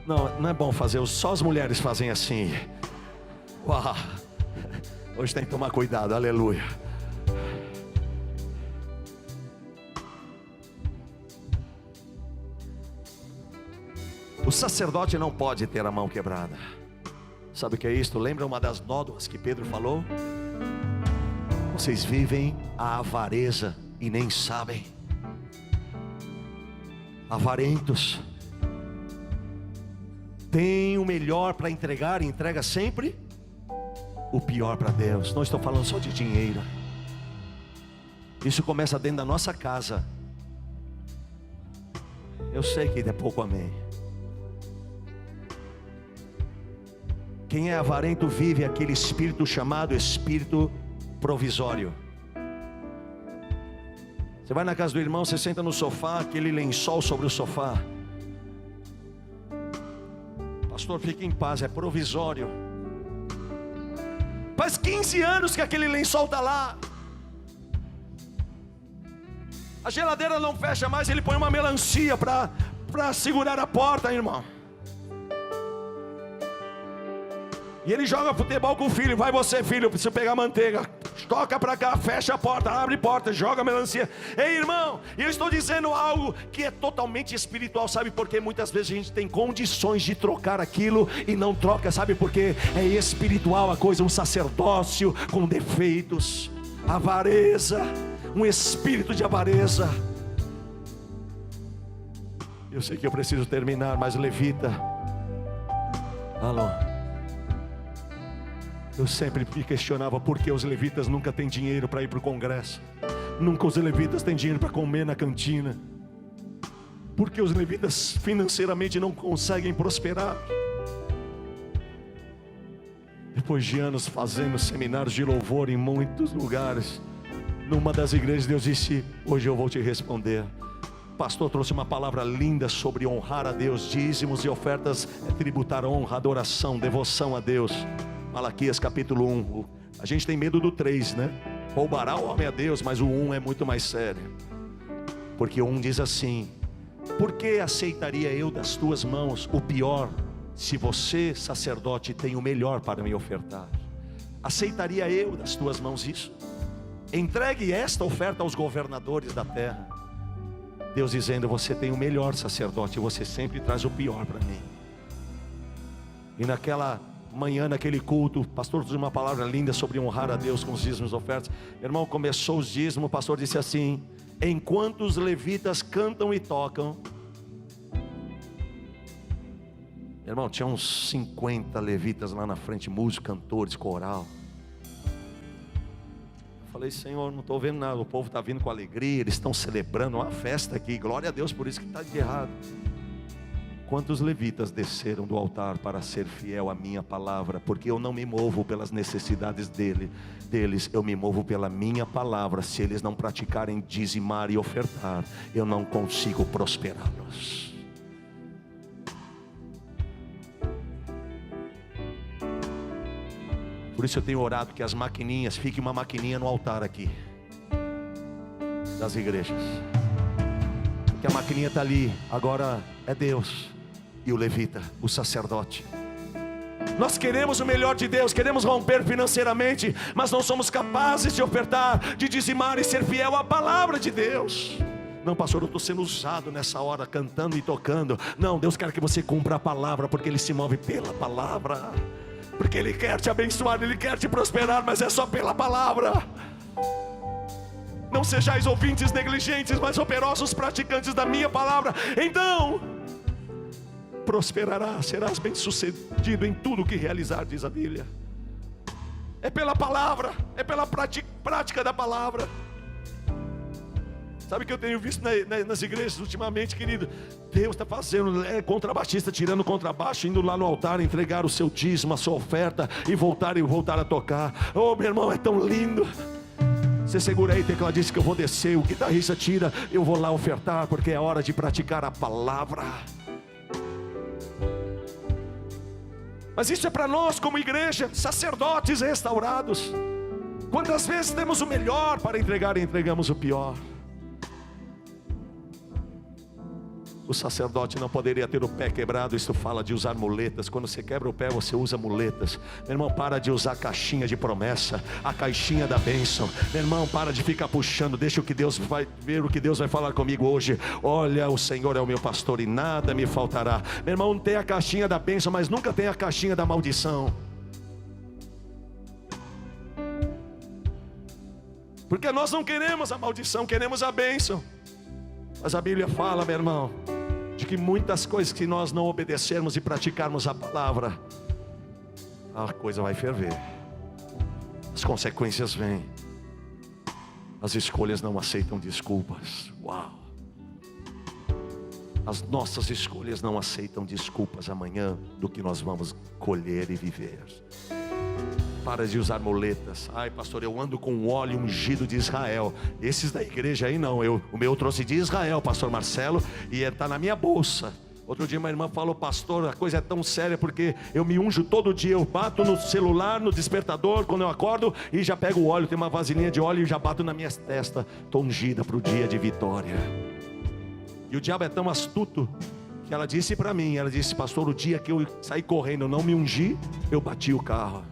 Não é bom fazer, só as mulheres fazem assim. Uau. Hoje tem que tomar cuidado, aleluia. O sacerdote não pode ter a mão quebrada. Sabe o que é isto? Lembra uma das nódoas que Pedro falou? Vocês vivem a avareza e nem sabem. Avarentos. Tem o melhor para entregar e entrega sempre o pior para Deus. Não estou falando só de dinheiro. Isso começa dentro da nossa casa. Eu sei que é pouco amém. Quem é avarento vive aquele espírito chamado espírito provisório. Você vai na casa do irmão, você senta no sofá, aquele lençol sobre o sofá. Pastor, fique em paz, é provisório. Faz 15 anos que aquele lençol está lá. A geladeira não fecha mais, ele põe uma melancia para segurar a porta, irmão. E ele joga futebol com o filho. Vai você, filho, preciso pegar manteiga. Toca para cá, fecha a porta, abre a porta, joga a melancia. Ei, irmão, eu estou dizendo algo que é totalmente espiritual. Sabe por quê? Muitas vezes a gente tem condições de trocar aquilo e não troca. Sabe por quê? É espiritual a coisa, um sacerdócio com defeitos, avareza, um espírito de avareza. Eu sei que eu preciso terminar, mas levita. Alô. Eu sempre me questionava por que os levitas nunca têm dinheiro para ir para o congresso. Nunca os levitas têm dinheiro para comer na cantina. Por que os levitas financeiramente não conseguem prosperar? Depois de anos fazendo seminários de louvor em muitos lugares, numa das igrejas Deus disse: hoje eu vou te responder. O pastor trouxe uma palavra linda sobre honrar a Deus. Dízimos e ofertas é tributar honra, adoração, devoção a Deus. Malaquias capítulo 1. A gente tem medo do 3, né? Roubará o homem a Deus, mas o 1 é muito mais sério. Porque o 1 diz assim: por que aceitaria eu das tuas mãos o pior, se você, sacerdote, tem o melhor para me ofertar? Aceitaria eu das tuas mãos isso? Entregue esta oferta aos governadores da terra. Deus dizendo: você tem o melhor, sacerdote, você sempre traz o pior para mim. E naquela manhã, naquele culto, o pastor trouxe uma palavra linda sobre honrar a Deus com os dízimos e ofertas. Irmão, começou os dízimos, o pastor disse assim: enquanto os levitas cantam e tocam, irmão, tinha uns 50 levitas lá na frente, músicos, cantores, coral. Eu falei: Senhor, não estou vendo nada, o povo está vindo com alegria, eles estão celebrando uma festa aqui, glória a Deus, por isso que está de errado. Quantos levitas desceram do altar para ser fiel à minha palavra? Porque eu não me movo pelas necessidades deles, eu me movo pela minha palavra. Se eles não praticarem dizimar e ofertar, eu não consigo prosperá-los. Por isso eu tenho orado que as maquininhas, fique uma maquininha no altar aqui das igrejas, porque a maquininha está ali. Agora é Deus e o levita, o sacerdote. Nós queremos o melhor de Deus, queremos romper financeiramente, mas não somos capazes de ofertar, de dizimar e ser fiel à palavra de Deus. Não, pastor, eu estou sendo usado nessa hora, cantando e tocando. Não, Deus quer que você cumpra a palavra, porque Ele se move pela palavra, porque Ele quer te abençoar, Ele quer te prosperar, mas é só pela palavra. Não sejais ouvintes negligentes, mas operosos praticantes da minha palavra. Então prosperará, serás bem sucedido em tudo que realizar, diz a Bíblia. É pela palavra, é pela prática da palavra. Sabe o que eu tenho visto nas igrejas ultimamente, querido? Deus está fazendo, contrabaixista tirando o contrabaixo, indo lá no altar, entregar o seu dízimo, a sua oferta e voltar a tocar. Oh, meu irmão, é tão lindo. Você segura aí, tecladista, que eu vou descer. O guitarrista tira, eu vou lá ofertar, porque é hora de praticar a palavra. Mas isso é para nós como igreja, sacerdotes restaurados. Quantas vezes temos o melhor para entregar e entregamos o pior? O sacerdote não poderia ter o pé quebrado. Isso fala de usar muletas. Quando você quebra o pé, você usa muletas. Meu irmão, para de usar a caixinha de promessa, a caixinha da bênção. Meu irmão, para de ficar puxando. Deixa o que Deus vai ver, o que Deus vai falar comigo hoje. Olha, o Senhor é o meu pastor e nada me faltará. Meu irmão, tem a caixinha da bênção, mas nunca tem a caixinha da maldição. Porque nós não queremos a maldição, queremos a bênção. Mas a Bíblia fala, meu irmão, de que muitas coisas que nós não obedecermos e praticarmos a palavra, a coisa vai ferver. As consequências vêm. As escolhas não aceitam desculpas. Uau! As nossas escolhas não aceitam desculpas amanhã do que nós vamos colher e viver. Para de usar muletas. Ai, pastor, eu ando com o óleo ungido de Israel. Esses da igreja aí não. O meu eu trouxe de Israel, pastor Marcelo, e está na minha bolsa. Outro dia uma irmã falou: pastor, a coisa é tão séria porque eu me unjo todo dia. Eu bato no celular, no despertador, quando eu acordo, e já pego o óleo, tem uma vasilhinha de óleo e já bato na minha testa. Estou ungida para o dia de vitória. E o diabo é tão astuto que ela disse para mim, ela disse: pastor, o dia que eu saí correndo, eu não me ungi, eu bati o carro.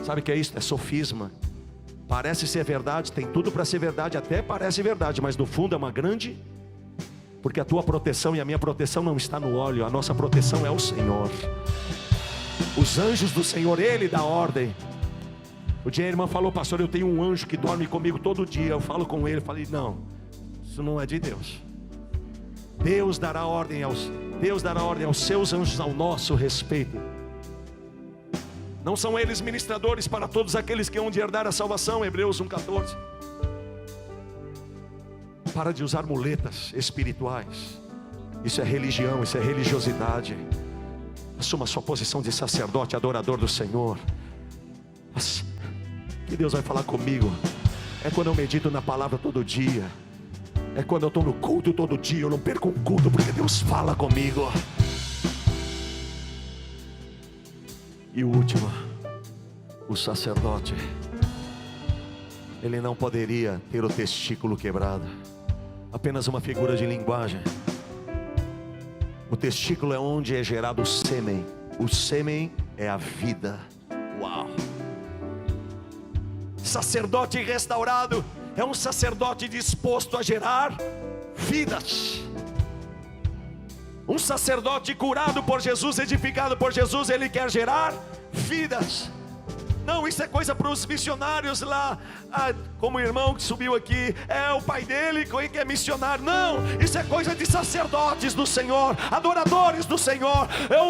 Sabe o que é isso? É sofisma. Parece ser verdade, tem tudo para ser verdade, até parece verdade, mas no fundo é uma grande. Porque a tua proteção e a minha proteção não está no óleo, a nossa proteção é o Senhor. Os anjos do Senhor, Ele dá ordem. O dia a irmã falou: pastor, eu tenho um anjo que dorme comigo todo dia. Eu falo com ele, falei: não, isso não é de Deus. Deus dará ordem aos seus anjos ao nosso respeito. Não são eles ministradores para todos aqueles que hão de herdar a salvação, Hebreus 1,14. Para de usar muletas espirituais. Isso é religião, isso é religiosidade. Assuma a sua posição de sacerdote, adorador do Senhor. Mas que Deus vai falar comigo é quando eu medito na palavra todo dia. É quando eu estou no culto todo dia. Eu não perco um culto porque Deus fala comigo. E o último, o sacerdote, ele não poderia ter o testículo quebrado. Apenas uma figura de linguagem. O testículo é onde é gerado o sêmen. O sêmen é a vida. Uau! Sacerdote restaurado é um sacerdote disposto a gerar vidas. Um sacerdote curado por Jesus, edificado por Jesus, ele quer gerar vidas. Não, isso é coisa para os missionários lá, como o irmão que subiu aqui, é o pai dele que é missionário. Não, isso é coisa de sacerdotes do Senhor, adoradores do Senhor,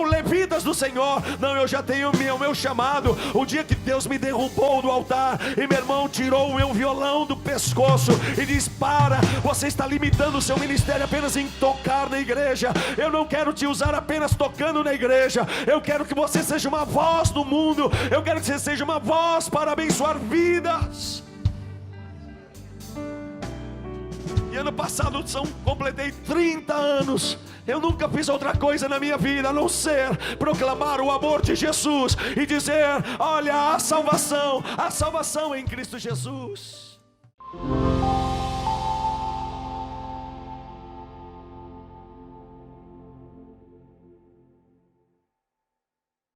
levitas do Senhor. Não, eu já tenho o meu chamado. O dia que Deus me derrubou do altar e meu irmão tirou o meu violão do pescoço e diz: para, você está limitando o seu ministério apenas em tocar na igreja. Eu não quero te usar apenas tocando na igreja. Eu quero que você seja uma voz no mundo. Eu quero que você seja uma voz para abençoar vidas. E ano passado completei 30 anos. Eu nunca fiz outra coisa na minha vida a não ser proclamar o amor de Jesus e dizer: olha, a salvação é em Cristo Jesus.